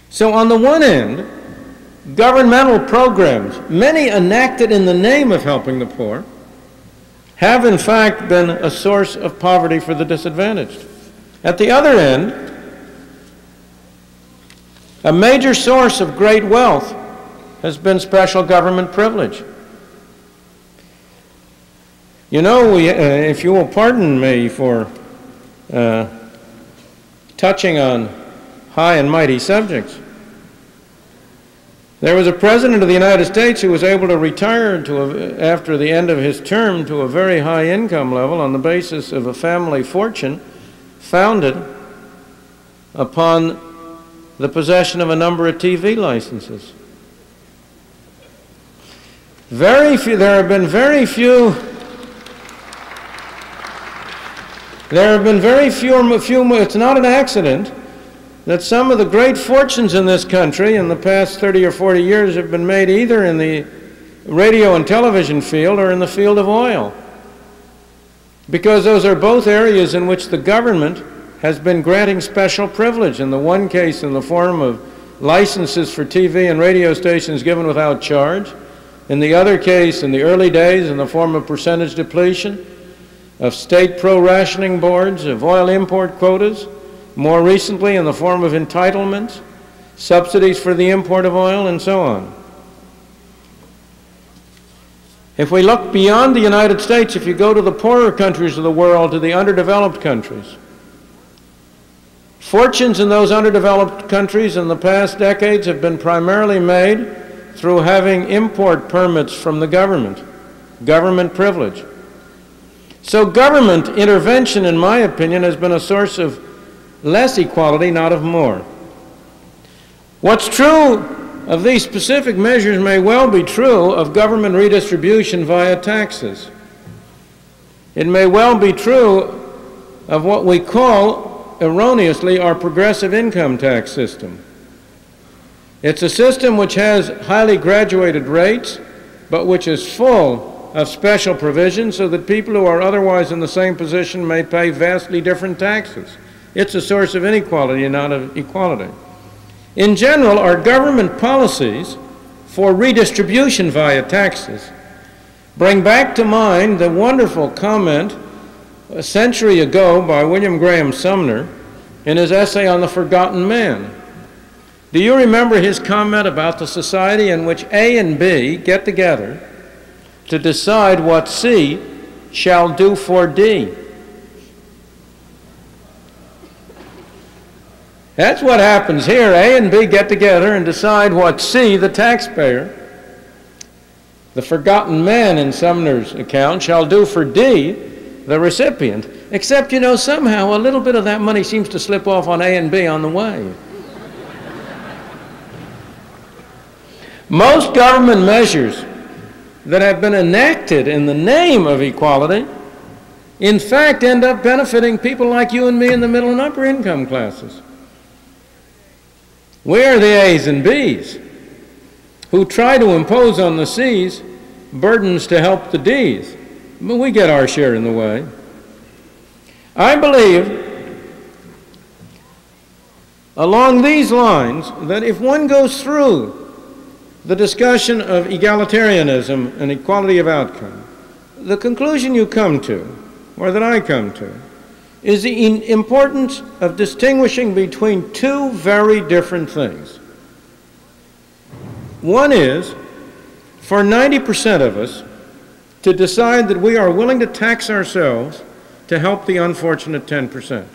So on the one end, governmental programs, many enacted in the name of helping the poor, have in fact been a source of poverty for the disadvantaged. At the other end, a major source of great wealth has been special government privilege. You know, if you will pardon me for touching on high and mighty subjects, there was a president of the United States who was able to retire after the end of his term to a very high income level on the basis of a family fortune founded upon the possession of a number of TV licenses. There have been very few, it's not an accident that some of the great fortunes in this country in the past 30 or 40 years have been made either in the radio and television field or in the field of oil. Because those are both areas in which the government has been granting special privilege, in the one case in the form of licenses for TV and radio stations given without charge, in the other case in the early days in the form of percentage depletion, of state pro-rationing boards, of oil import quotas, more recently in the form of entitlements, subsidies for the import of oil, and so on. If we look beyond the United States, if you go to the poorer countries of the world, to the underdeveloped countries, fortunes in those underdeveloped countries in the past decades have been primarily made through having import permits from the government privilege. So government intervention, in my opinion, has been a source of less equality, not of more. What's true of these specific measures may well be true of government redistribution via taxes. It may well be true of what we call, erroneously, our progressive income tax system. It's a system which has highly graduated rates, but which is full of special provisions so that people who are otherwise in the same position may pay vastly different taxes. It's a source of inequality and not of equality. In general, our government policies for redistribution via taxes bring back to mind the wonderful comment a century ago by William Graham Sumner in his essay on the Forgotten Man. Do you remember his comment about the society in which A and B get together to decide what C shall do for D? That's what happens here. A and B get together and decide what C, the taxpayer, the forgotten man in Sumner's account, shall do for D, the recipient. Except, you know, somehow a little bit of that money seems to slip off on A and B on the way. Most government measures that have been enacted in the name of equality, in fact, end up benefiting people like you and me in the middle and upper income classes. We are the A's and B's who try to impose on the C's burdens to help the D's, but we get our share in the way. I believe along these lines that if one goes through the discussion of egalitarianism and equality of outcome, the conclusion you come to, or that I come to, is the importance of distinguishing between two very different things. One is for 90% of us to decide that we are willing to tax ourselves to help the unfortunate 10%,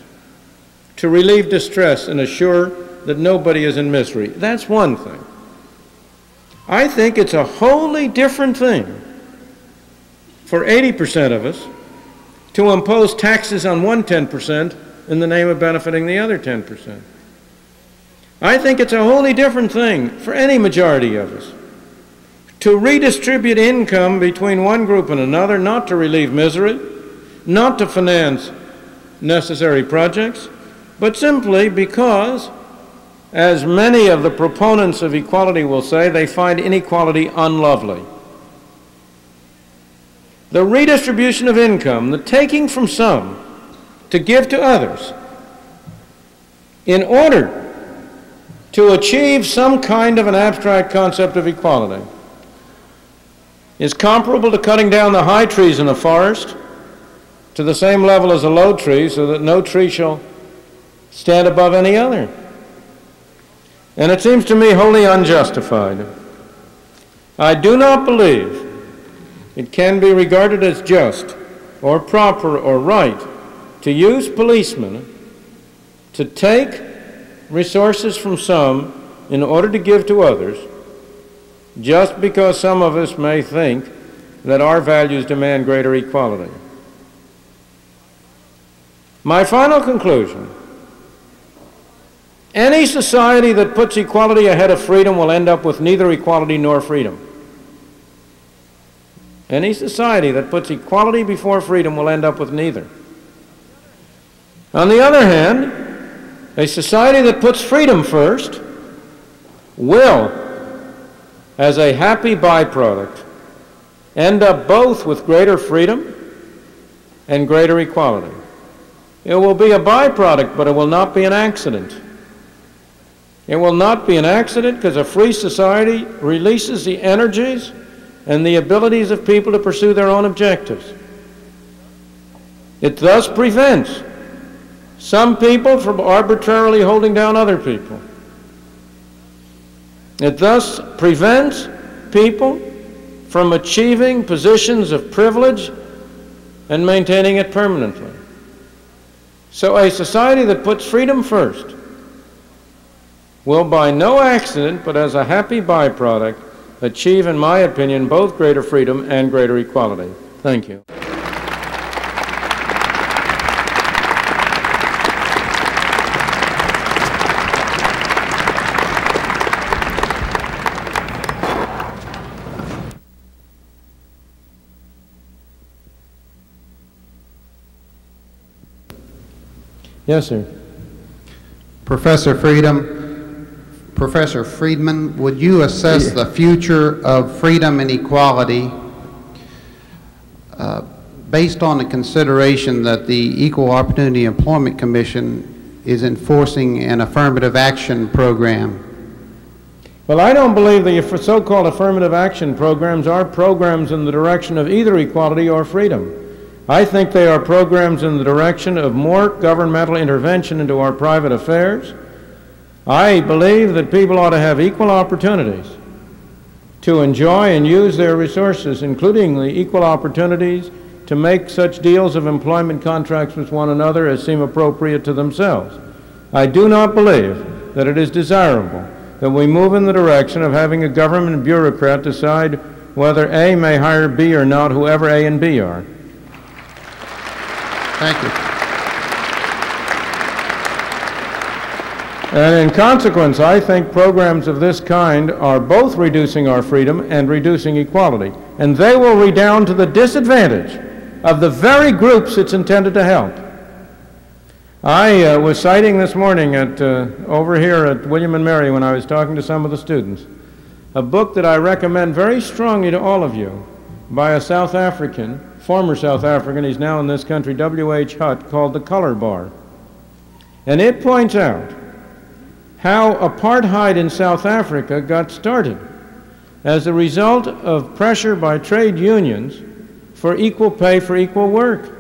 to relieve distress and assure that nobody is in misery. That's one thing. I think it's a wholly different thing for 80% of us to impose taxes on one 10% in the name of benefiting the other 10%. I think it's a wholly different thing for any majority of us to redistribute income between one group and another, not to relieve misery, not to finance necessary projects, but simply because, as many of the proponents of equality will say, they find inequality unlovely. The redistribution of income, the taking from some to give to others, in order to achieve some kind of an abstract concept of equality, is comparable to cutting down the high trees in a forest to the same level as a low tree so that no tree shall stand above any other. And it seems to me wholly unjustified. I do not believe it can be regarded as just or proper or right to use policemen to take resources from some in order to give to others, just because some of us may think that our values demand greater equality. My final conclusion: any society that puts equality ahead of freedom will end up with neither equality nor freedom. Any society that puts equality before freedom will end up with neither. On the other hand, a society that puts freedom first will, as a happy byproduct, end up both with greater freedom and greater equality. It will be a byproduct, but it will not be an accident. It will not be an accident because a free society releases the energies and the abilities of people to pursue their own objectives. It thus prevents some people from arbitrarily holding down other people. It thus prevents people from achieving positions of privilege and maintaining it permanently. So a society that puts freedom first will, by no accident, but as a happy byproduct, achieve, in my opinion, both greater freedom and greater equality. Thank you. Yes, sir.
Professor Friedman, would you assess the future of freedom and equality based on the consideration that the Equal Opportunity Employment Commission is enforcing an affirmative action program?
Well, I don't believe the so-called affirmative action programs are programs in the direction of either equality or freedom. I think they are programs in the direction of more governmental intervention into our private affairs. I believe that people ought to have equal opportunities to enjoy and use their resources, including the equal opportunities to make such deals of employment contracts with one another as seem appropriate to themselves. I do not believe that it is desirable that we move in the direction of having a government bureaucrat decide whether A may hire B or not, whoever A and B are.
Thank you.
And in consequence, I think programs of this kind are both reducing our freedom and reducing equality. And they will redound to the disadvantage of the very groups it's intended to help. I was citing this morning over here at William & Mary when I was talking to some of the students, a book that I recommend very strongly to all of you by a South African, former South African, he's now in this country, W.H. Hutt, called The Color Bar. And it points out how apartheid in South Africa got started as a result of pressure by trade unions for equal pay for equal work.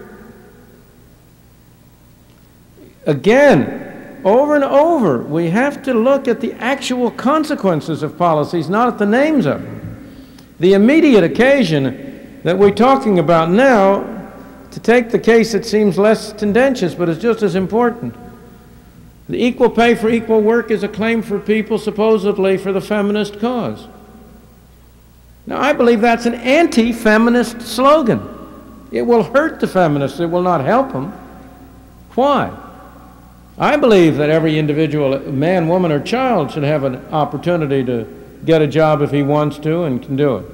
Again, over and over, we have to look at the actual consequences of policies, not at the names of them. The immediate occasion that we're talking about now, to take the case that seems less tendentious but is just as important. The equal pay for equal work is a claim for people supposedly for the feminist cause. Now, I believe that's an anti-feminist slogan. It will hurt the feminists. It will not help them. Why? I believe that every individual, man, woman, or child, should have an opportunity to get a job if he wants to and can do it.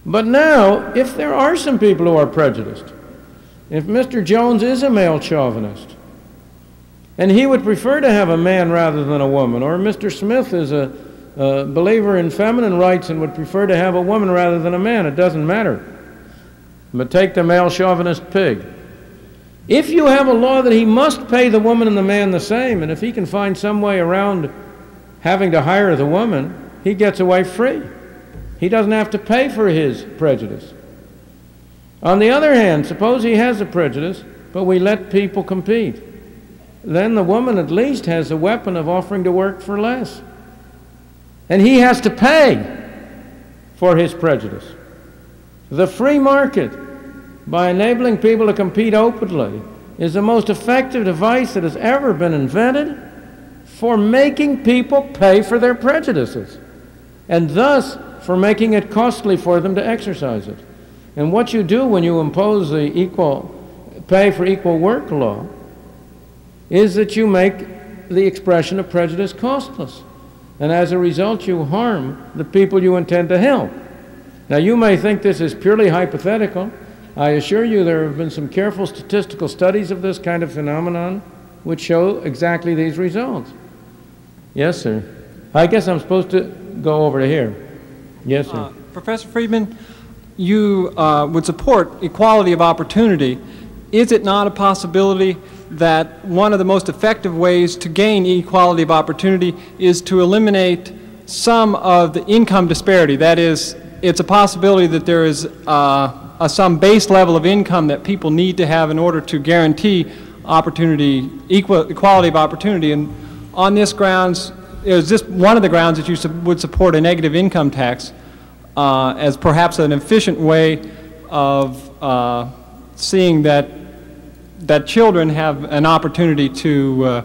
But now, if there are some people who are prejudiced, if Mr. Jones is a male chauvinist, and he would prefer to have a man rather than a woman, or Mr. Smith is a believer in feminine rights and would prefer to have a woman rather than a man, it doesn't matter. But take the male chauvinist pig. If you have a law that he must pay the woman and the man the same, and if he can find some way around having to hire the woman, he gets away free. He doesn't have to pay for his prejudice. On the other hand, suppose he has a prejudice, but we let people compete. Then the woman at least has a weapon of offering to work for less. And he has to pay for his prejudice. The free market, by enabling people to compete openly, is the most effective device that has ever been invented for making people pay for their prejudices, and thus for making it costly for them to exercise it. And what you do when you impose the equal pay for equal work law is that you make the expression of prejudice costless. And as a result, you harm the people you intend to help. Now, you may think this is purely hypothetical. I assure you there have been some careful statistical studies of this kind of phenomenon which show exactly these results. Yes, sir. I guess I'm supposed to go over to here. Yes, sir.
Professor Friedman, you would support equality of opportunity. Is it not a possibility that one of the most effective ways to gain equality of opportunity is to eliminate some of the income disparity? That is, it's a possibility that there is some base level of income that people need to have in order to guarantee opportunity, equality of opportunity. And on this grounds, is this one of the grounds that you would support a negative income tax as perhaps an efficient way of seeing that children have an opportunity to,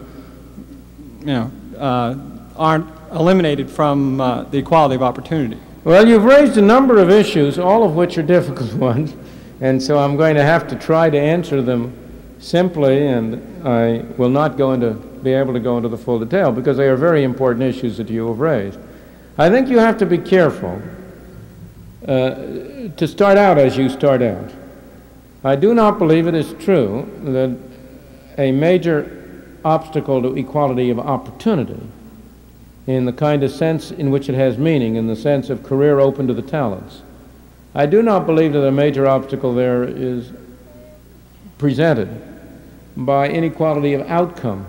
aren't eliminated from the equality of opportunity?
Well, you've raised a number of issues, all of which are difficult ones, and so I'm going to have to try to answer them simply, and I will not be able to go into the full detail because they are very important issues that you have raised. I think you have to be careful to start out as you start out. I do not believe it is true that a major obstacle to equality of opportunity, in the kind of sense in which it has meaning, in the sense of career open to the talents, I do not believe that a major obstacle there is presented by inequality of outcome.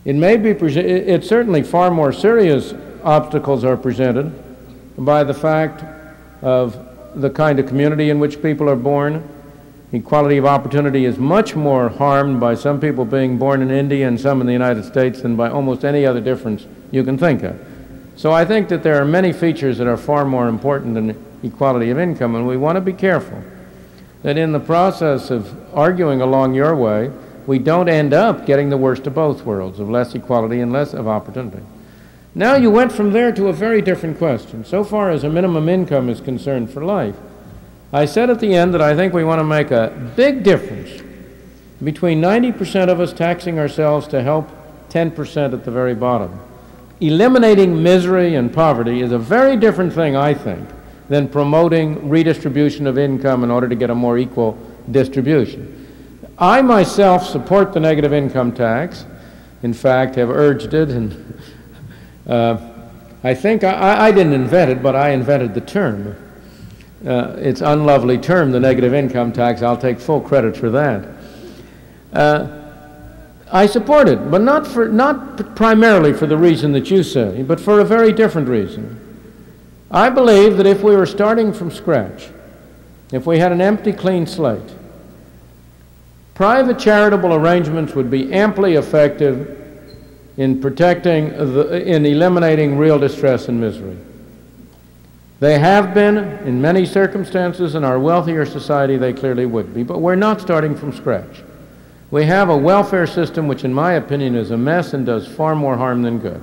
It may be it's certainly far more serious obstacles are presented by the fact of the kind of community in which people are born. Equality of opportunity is much more harmed by some people being born in India and some in the United States than by almost any other difference you can think of. So I think that there are many features that are far more important than equality of income, and we want to be careful that in the process of arguing along your way, we don't end up getting the worst of both worlds, of less equality and less of opportunity. Now you went from there to a very different question. So far as a minimum income is concerned for life, I said at the end that I think we want to make a big difference between 90% of us taxing ourselves to help 10% at the very bottom. Eliminating misery and poverty is a very different thing, I think, than promoting redistribution of income in order to get a more equal distribution. I myself support the negative income tax, in fact have urged it, and I think I didn't invent it, but I invented the term. It's an unlovely term, the negative income tax. I'll take full credit for that. I support it, but not primarily for the reason that you say, but for a very different reason. I believe that if we were starting from scratch, if we had an empty, clean slate, private charitable arrangements would be amply effective in protecting, in eliminating real distress and misery. They have been in many circumstances. In our wealthier society, they clearly would be, but we're not starting from scratch. We have a welfare system which, in my opinion, is a mess and does far more harm than good.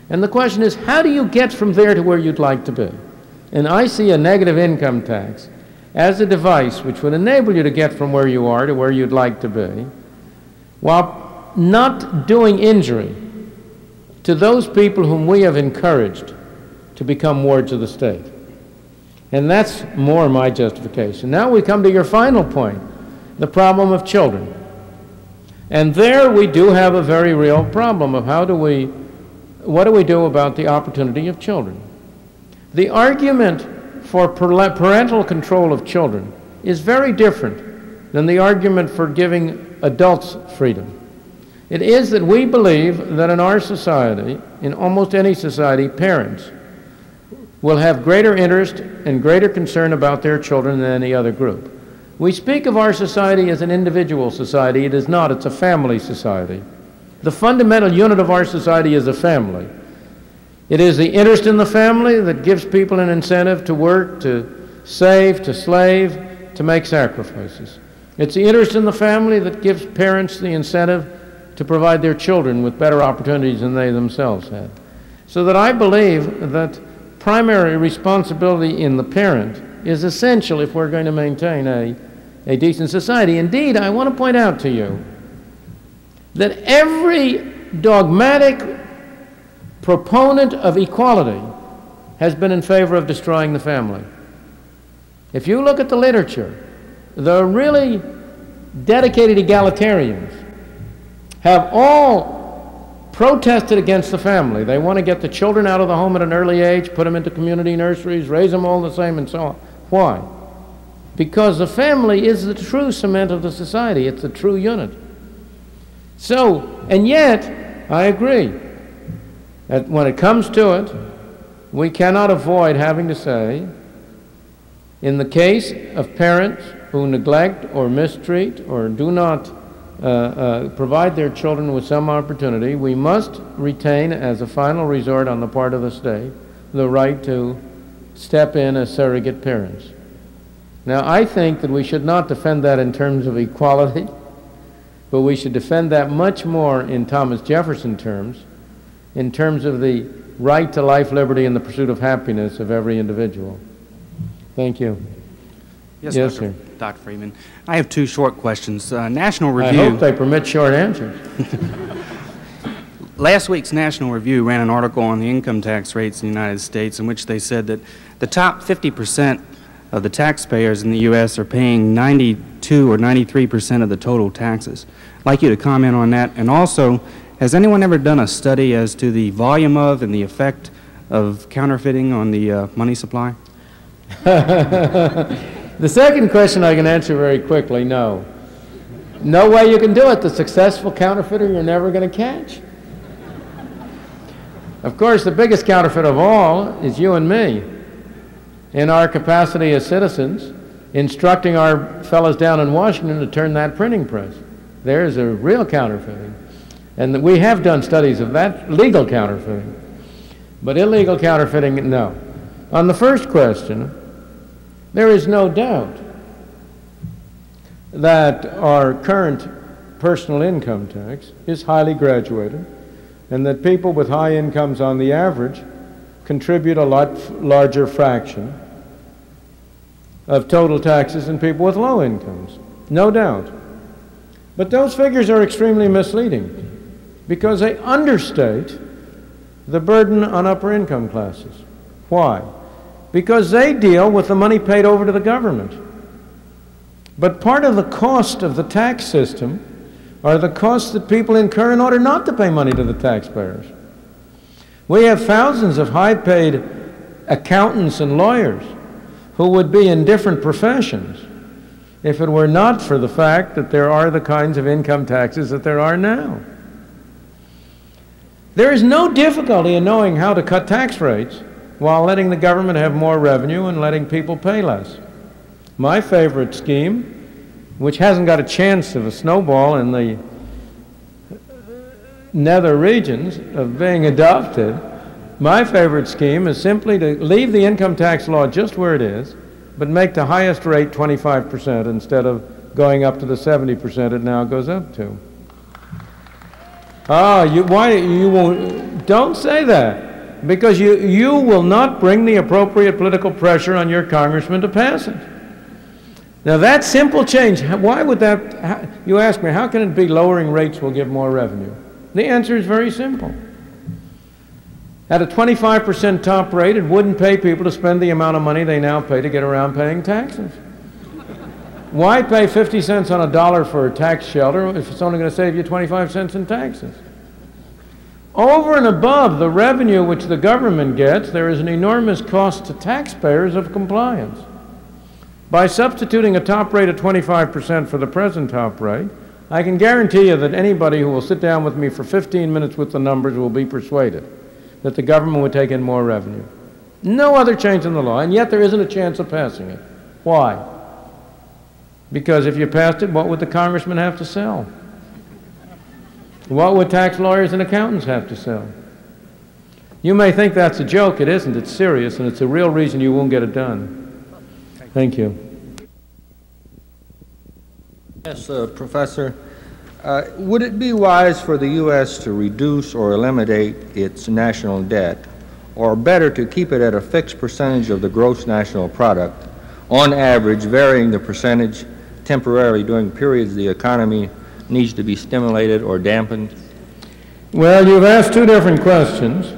And the question is, how do you get from there to where you'd like to be? And I see a negative income tax as a device which would enable you to get from where you are to where you'd like to be, while not doing injury to those people whom we have encouraged to become wards of the state. And that's more my justification. Now we come to your final point, the problem of children. And there we do have a very real problem of what do we do about the opportunity of children? The argument for parental control of children is very different than the argument for giving adults freedom. It is that we believe that in our society, in almost any society, parents will have greater interest and greater concern about their children than any other group. We speak of our society as an individual society. It is not. It's a family society. The fundamental unit of our society is a family. It is the interest in the family that gives people an incentive to work, to save, to slave, to make sacrifices. It's the interest in the family that gives parents the incentive to provide their children with better opportunities than they themselves had. So that I believe that primary responsibility in the parent is essential if we're going to maintain a decent society. Indeed, I want to point out to you that every dogmatic proponent of equality has been in favor of destroying the family. If you look at the literature, the really dedicated egalitarians have all protested against the family. They want to get the children out of the home at an early age, put them into community nurseries, raise them all the same, and so on. Why? Because the family is the true cement of the society. It's the true unit. So, and yet, I agree that when it comes to it, we cannot avoid having to say, in the case of parents who neglect or mistreat or do not provide their children with some opportunity, we must retain as a final resort on the part of the state the right to step in as surrogate parents. Now, I think that we should not defend that in terms of equality, but we should defend that much more in Thomas Jefferson terms, in terms of the right to life, liberty, and the pursuit of happiness of every individual. Thank you.
Yes,
sir.
Dr. Friedman. I have two short questions. National Review.
I hope they permit short answers.
Last week's National Review ran an article on the income tax rates in the United States in which they said that the top 50% of the taxpayers in the U.S. are paying 92 or 93% of the total taxes. I'd like you to comment on that. And also, has anyone ever done a study as to the volume of and the effect of counterfeiting on the money supply?
The second question I can answer very quickly, no. No way you can do it. The successful counterfeiter you're never going to catch. Of course, the biggest counterfeit of all is you and me, in our capacity as citizens, instructing our fellows down in Washington to turn that printing press. There's a real counterfeiting. And we have done studies of that, legal counterfeiting. But illegal counterfeiting, no. On the first question, there is no doubt that our current personal income tax is highly graduated, and that people with high incomes on the average contribute a lot larger fraction of total taxes than people with low incomes. No doubt. But those figures are extremely misleading because they understate the burden on upper income classes. Why? Because they deal with the money paid over to the government. But part of the cost of the tax system are the costs that people incur in order not to pay money to the taxpayers. We have thousands of high-paid accountants and lawyers who would be in different professions if it were not for the fact that there are the kinds of income taxes that there are now. There is no difficulty in knowing how to cut tax rates while letting the government have more revenue and letting people pay less. My favorite scheme, which hasn't got a chance of a snowball in the nether regions of being adopted, my favorite scheme is simply to leave the income tax law just where it is, but make the highest rate 25% instead of going up to the 70% it now goes up to. Don't say that. Because you will not bring the appropriate political pressure on your congressman to pass it. Now that simple change, why would that, you ask me, how can it be lowering rates will give more revenue? The answer is very simple. At a 25% top rate, it wouldn't pay people to spend the amount of money they now pay to get around paying taxes. Why pay 50 cents on a dollar for a tax shelter if it's only going to save you 25 cents in taxes? Over and above the revenue which the government gets, there is an enormous cost to taxpayers of compliance. By substituting a top rate of 25% for the present top rate, I can guarantee you that anybody who will sit down with me for 15 minutes with the numbers will be persuaded that the government would take in more revenue. No other change in the law, and yet there isn't a chance of passing it. Why? Because if you passed it, what would the congressman have to sell? What would tax lawyers and accountants have to sell? You may think that's a joke. It isn't. It's serious, and it's a real reason you won't get it done. Thank you.
Yes, Professor. Would it be wise for the U.S. to reduce or eliminate its national debt, or better to keep it at a fixed percentage of the gross national product, on average varying the percentage temporarily during periods the economy needs to be stimulated or dampened?
Well, you've asked two different questions.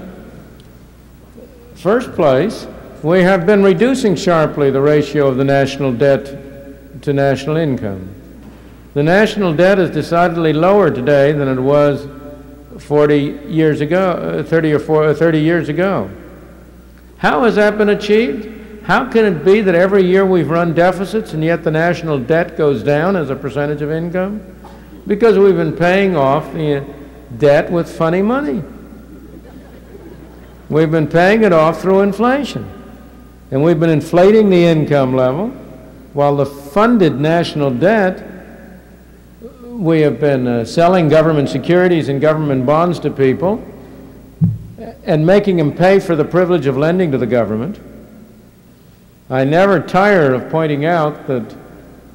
First place, we have been reducing sharply the ratio of the national debt to national income. The national debt is decidedly lower today than it was 40 years ago, 30 years ago. How has that been achieved? How can it be that every year we've run deficits and yet the national debt goes down as a percentage of income? Because we've been paying off the debt with funny money. We've been paying it off through inflation. And we've been inflating the income level while the funded national debt, we have been selling government securities and government bonds to people and making them pay for the privilege of lending to the government. I never tire of pointing out that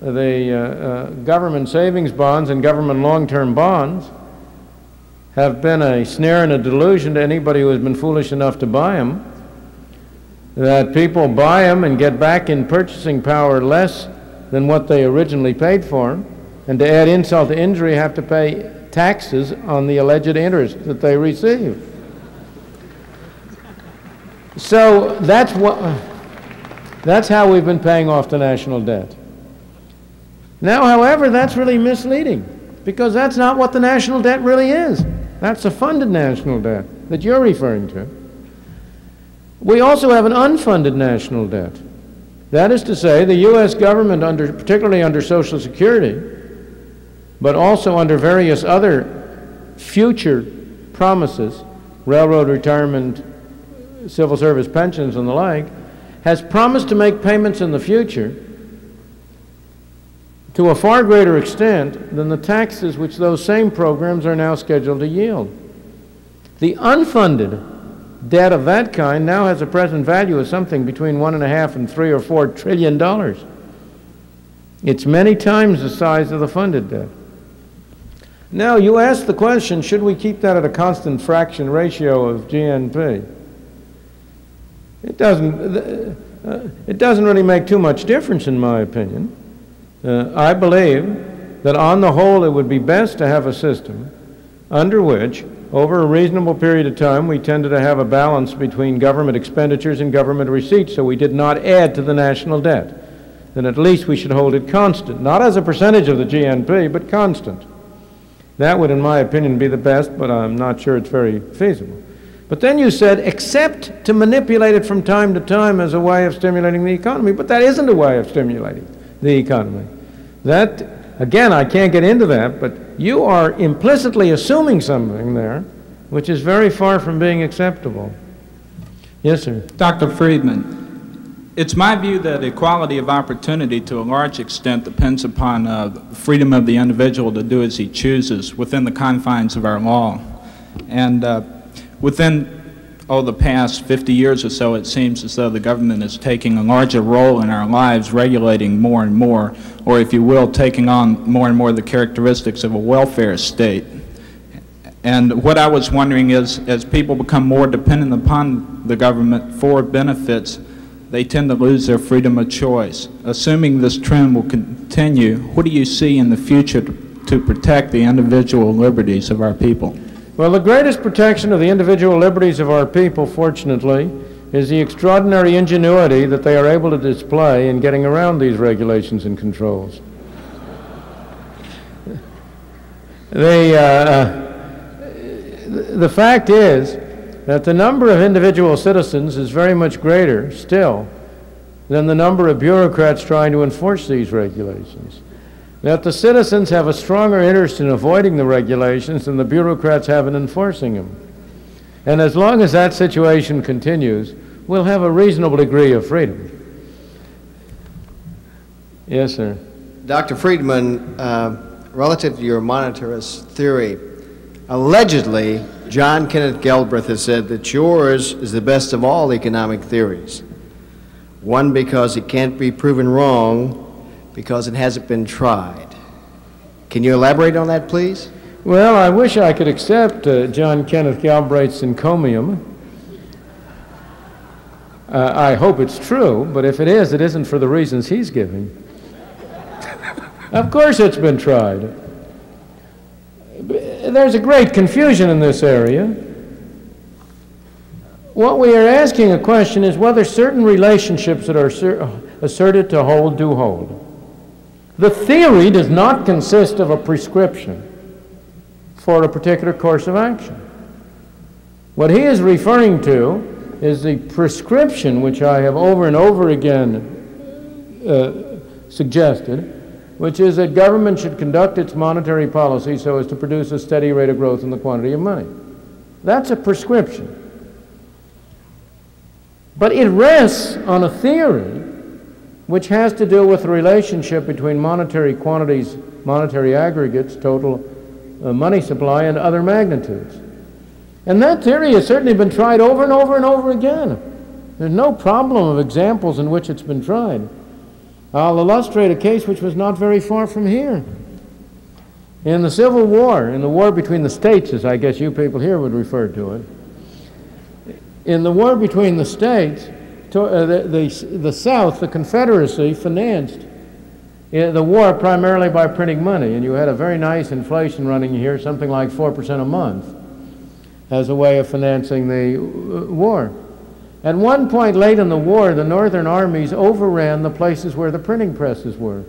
the government savings bonds and government long-term bonds have been a snare and a delusion to anybody who has been foolish enough to buy them, that people buy them and get back in purchasing power less than what they originally paid for them, and to add insult to injury have to pay taxes on the alleged interest that they receive. So that's how we've been paying off the national debt. Now, however, that's really misleading, because that's not what the national debt really is. That's the funded national debt that you're referring to. We also have an unfunded national debt. That is to say, the U.S. government, particularly under Social Security, but also under various other future promises, railroad retirement, civil service pensions and the like, has promised to make payments in the future to a far greater extent than the taxes which those same programs are now scheduled to yield. The unfunded debt of that kind now has a present value of something between $1.5 and $3 or $4 trillion. It's many times the size of the funded debt. Now, you ask the question, should we keep that at a constant fraction ratio of GNP? It doesn't really make too much difference, in my opinion. I believe that on the whole it would be best to have a system under which, over a reasonable period of time, we tended to have a balance between government expenditures and government receipts, so we did not add to the national debt. Then at least we should hold it constant, not as a percentage of the GNP, but constant. That would, in my opinion, be the best, but I'm not sure it's very feasible. But then you said, except to manipulate it from time to time as a way of stimulating the economy. But that isn't a way of stimulating the economy. That, again, I can't get into that, but you are implicitly assuming something there which is very far from being acceptable. Yes, sir.
Dr. Friedman, it's my view that equality of opportunity to a large extent depends upon freedom of the individual to do as he chooses within the confines of our law. And within the past 50 years or so, it seems as though the government is taking a larger role in our lives, regulating more and more, or if you will, taking on more and more the characteristics of a welfare state. And what I was wondering is, as people become more dependent upon the government for benefits, they tend to lose their freedom of choice. Assuming this trend will continue, what do you see in the future to protect the individual liberties of our people?
Well, the greatest protection of the individual liberties of our people, fortunately, is the extraordinary ingenuity that they are able to display in getting around these regulations and controls. The fact is that the number of individual citizens is very much greater still than the number of bureaucrats trying to enforce these regulations. That the citizens have a stronger interest in avoiding the regulations than the bureaucrats have in enforcing them. And as long as that situation continues,
we'll have a reasonable degree of freedom. Yes, sir.
Dr. Friedman, relative to your monetarist theory, allegedly, John Kenneth Galbraith has said that yours is the best of all economic theories. One, because it can't be proven wrong because it hasn't been tried. Can you elaborate on that, please?
Well, I wish I could accept John Kenneth Galbraith's encomium. I hope it's true, but if it is, it isn't for the reasons he's giving. Of course it's been tried. There's a great confusion in this area. What we are asking a question is whether certain relationships that are asserted to hold do hold. The theory does not consist of a prescription for a particular course of action. What he is referring to is the prescription which I have over and over again suggested, which is that government should conduct its monetary policy so as to produce a steady rate of growth in the quantity of money. That's a prescription. But it rests on a theory which has to do with the relationship between monetary quantities, monetary aggregates, total money supply, and other magnitudes. And that theory has certainly been tried over and over and over again. There's no problem of examples in which it's been tried. I'll illustrate a case which was not very far from here. In the Civil War, in the war between the states, as I guess you people here would refer to it, in the war between the states, the South, the Confederacy, financed the war primarily by printing money, and you had a very nice inflation running here, something like 4% a month, as a way of financing the war. At one point late in the war, the northern armies overran the places where the printing presses were.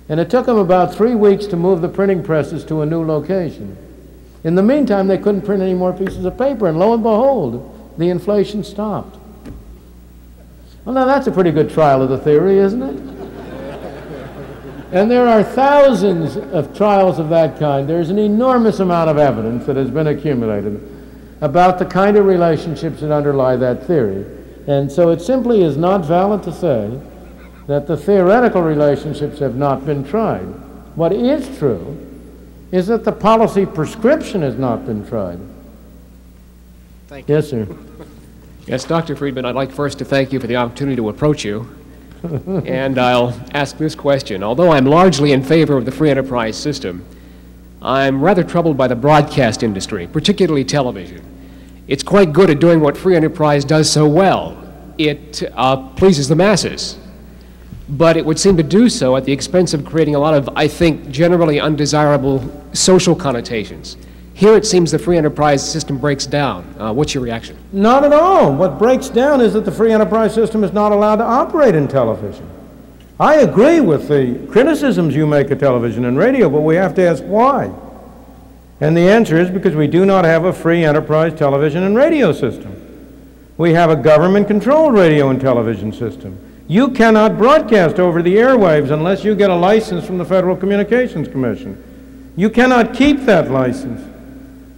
And it took them about 3 weeks to move the printing presses to a new location. In the meantime, they couldn't print any more pieces of paper, and lo and behold, the inflation stopped. Well, now that's a pretty good trial of the theory, isn't it? And there are thousands of trials of that kind. There's an enormous amount of evidence that has been accumulated about the kind of relationships that underlie that theory. And so it simply is not valid to say that the theoretical relationships have not been tried. What is true is that the policy prescription has not been tried.
Thank you.
Yes, sir.
Yes, Dr. Friedman, I'd like first to thank you for the opportunity to approach you. And I'll ask this question. Although I'm largely in favor of the free enterprise system, I'm rather troubled by the broadcast industry, particularly television. It's quite good at doing what free enterprise does so well. It pleases the masses. But it would seem to do so at the expense of creating a lot of, I think, generally undesirable social connotations. Here it seems the free enterprise system breaks down. What's your reaction?
Not at all. What breaks down is that the free enterprise system is not allowed to operate in television. I agree with the criticisms you make of television and radio, but we have to ask why. And the answer is because we do not have a free enterprise television and radio system. We have a government-controlled radio and television system. You cannot broadcast over the airwaves unless you get a license from the Federal Communications Commission. You cannot keep that license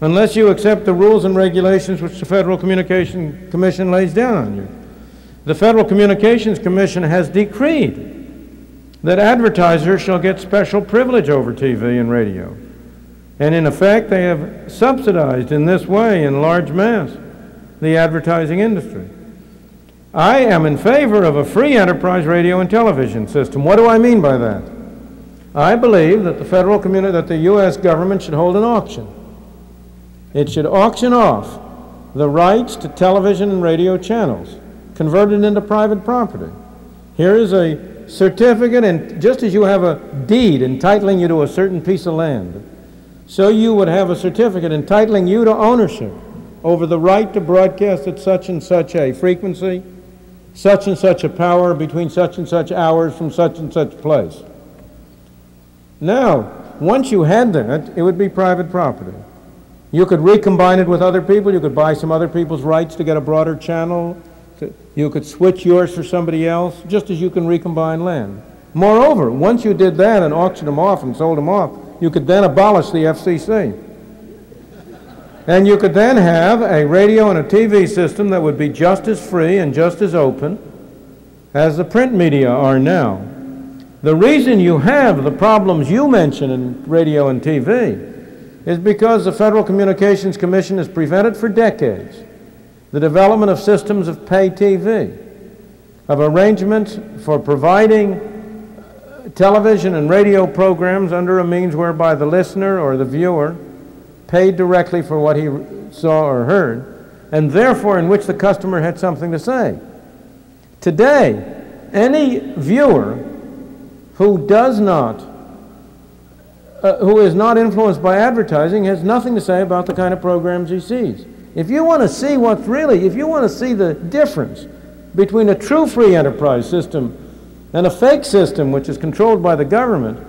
unless you accept the rules and regulations which the Federal Communications Commission lays down on you. The Federal Communications Commission has decreed that advertisers shall get special privilege over TV and radio. And in effect, they have subsidized in this way, in large mass, the advertising industry. I am in favor of a free enterprise radio and television system. What do I mean by that? I believe that the U.S. government should hold an auction. It should auction off the rights to television and radio channels, converted into private property. Here is a certificate, and just as you have a deed entitling you to a certain piece of land, so you would have a certificate entitling you to ownership over the right to broadcast at such and such a frequency, such and such a power, between such and such hours, from such and such place. Now, once you had that, it would be private property. You could recombine it with other people. You could buy some other people's rights to get a broader channel. You could switch yours for somebody else, just as you can recombine land. Moreover, once you did that and auctioned them off and sold them off, you could then abolish the FCC. And you could then have a radio and a TV system that would be just as free and just as open as the print media are now. The reason you have the problems you mention in radio and TV is because the Federal Communications Commission has prevented for decades the development of systems of pay TV, of arrangements for providing television and radio programs under a means whereby the listener or the viewer paid directly for what he saw or heard, and therefore in which the customer had something to say. Today, any viewer who does not, who is not influenced by advertising has nothing to say about the kind of programs he sees. If you want to see what's really, if you want to see the difference between a true free enterprise system and a fake system which is controlled by the government,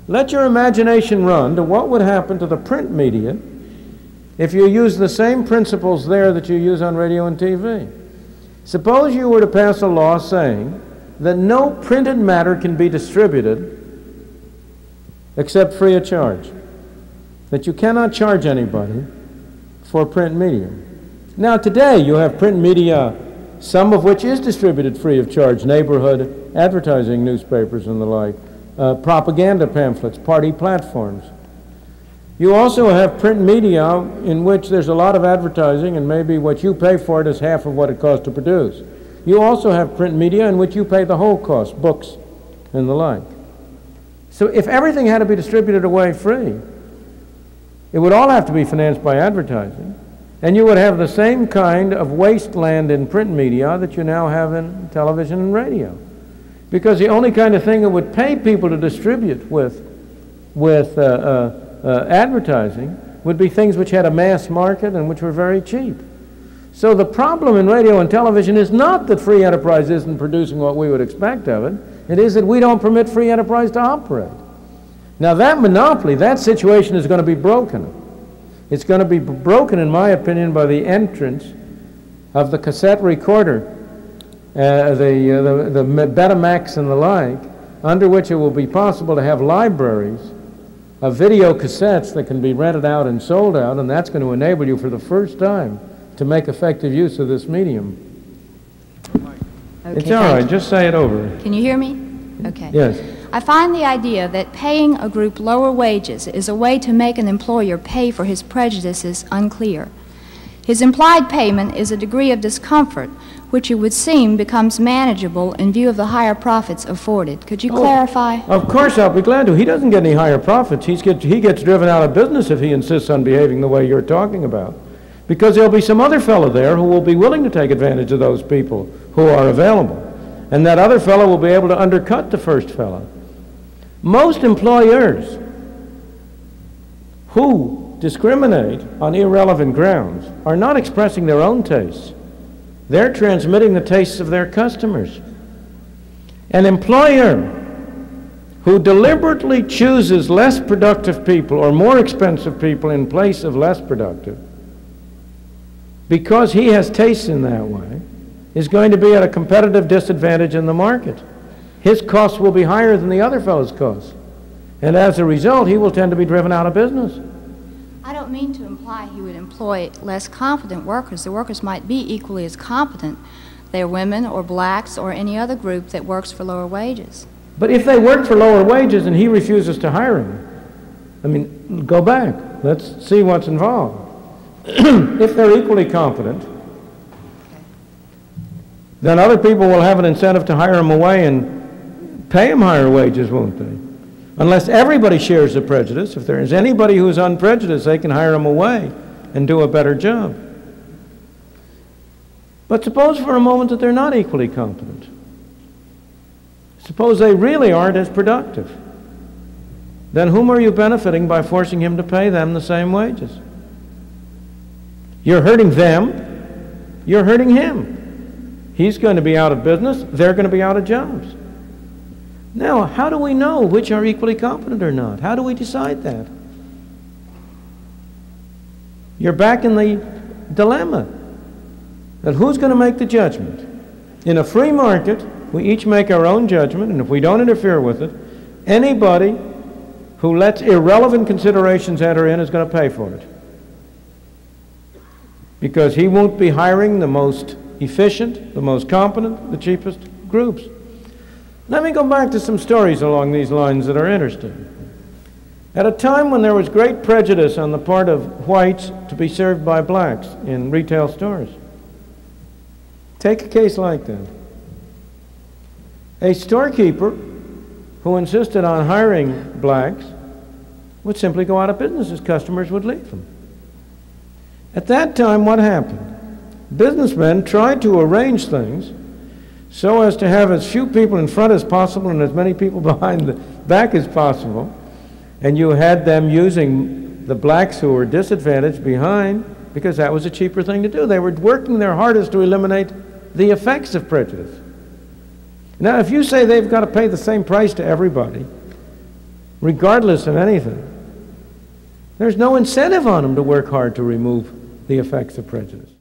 let your imagination run to what would happen to the print media if you use the same principles there that you use on radio and TV. Suppose you were to pass a law saying that no printed matter can be distributed except free of charge, that you cannot charge anybody for print media. Now today you have print media, some of which is distributed free of charge, neighborhood advertising newspapers and the like, propaganda pamphlets, party platforms. You also have print media in which there's a lot of advertising and maybe what you pay for it is half of what it costs to produce. You also have print media in which you pay the whole cost, books and the like. So if everything had to be distributed away free, it would all have to be financed by advertising, and you would have the same kind of wasteland in print media that you now have in television and radio. Because the only kind of thing that would pay people to distribute with advertising would be things which had a mass market and which were very cheap. So the problem in radio and television is not that free enterprise isn't producing what we would expect of it. It is that we don't permit free enterprise to operate. Now that monopoly, that situation is going to be broken. It's going to be broken, in my opinion, by the entrance of the cassette recorder, the Betamax and the like, under which it will be possible to have libraries of video cassettes that can be rented out and sold out, and that's going to enable you for the first time to make effective use of this medium.
Okay,
it's all right, just say it over.
Can you hear me? Okay.
Yes.
I find the idea that paying a group lower wages is a way to make an employer pay for his prejudices unclear. His implied payment is a degree of discomfort which it would seem becomes manageable in view of the higher profits afforded. Could you clarify?
Of course, I'll be glad to. He doesn't get any higher profits. He gets driven out of business if he insists on behaving the way you're talking about. Because there'll be some other fellow there who will be willing to take advantage of those people who are available. And that other fellow will be able to undercut the first fellow. Most employers who discriminate on irrelevant grounds are not expressing their own tastes. They're transmitting the tastes of their customers. An employer who deliberately chooses less productive people or more expensive people in place of less productive because he has tastes in that way is going to be at a competitive disadvantage in the market. His costs will be higher than the other fellow's costs. And as a result, he will tend to be driven out of business.
I don't mean to imply he would employ less competent workers. The workers might be equally as competent. They're women or blacks or any other group that works for lower wages.
But if they work for lower wages and he refuses to hire them, I mean, go back. Let's see what's involved. If they're equally competent, then other people will have an incentive to hire them away and pay them higher wages, won't they? Unless everybody shares the prejudice. If there is anybody who's unprejudiced, they can hire them away and do a better job. But suppose for a moment that they're not equally competent. Suppose they really aren't as productive. Then whom are you benefiting by forcing him to pay them the same wages? You're hurting them, you're hurting him. He's going to be out of business, they're going to be out of jobs. Now, how do we know which are equally competent or not? How do we decide that? You're back in the dilemma that who's going to make the judgment? In a free market, we each make our own judgment, and if we don't interfere with it, anybody who lets irrelevant considerations enter in is going to pay for it. because he won't be hiring the most efficient, the most competent, the cheapest groups. Let me go back to some stories along these lines that are interesting. At a time when there was great prejudice on the part of whites to be served by blacks in retail stores, take a case like that. A storekeeper who insisted on hiring blacks would simply go out of business. His customers would leave him. At that time, what happened? Businessmen tried to arrange things so as to have as few people in front as possible and as many people behind the back as possible, and you had them using the blacks who were disadvantaged behind because that was a cheaper thing to do. They were working their hardest to eliminate the effects of prejudice. Now, if you say they've got to pay the same price to everybody, regardless of anything, there's no incentive on them to work hard to remove the effects of prejudice.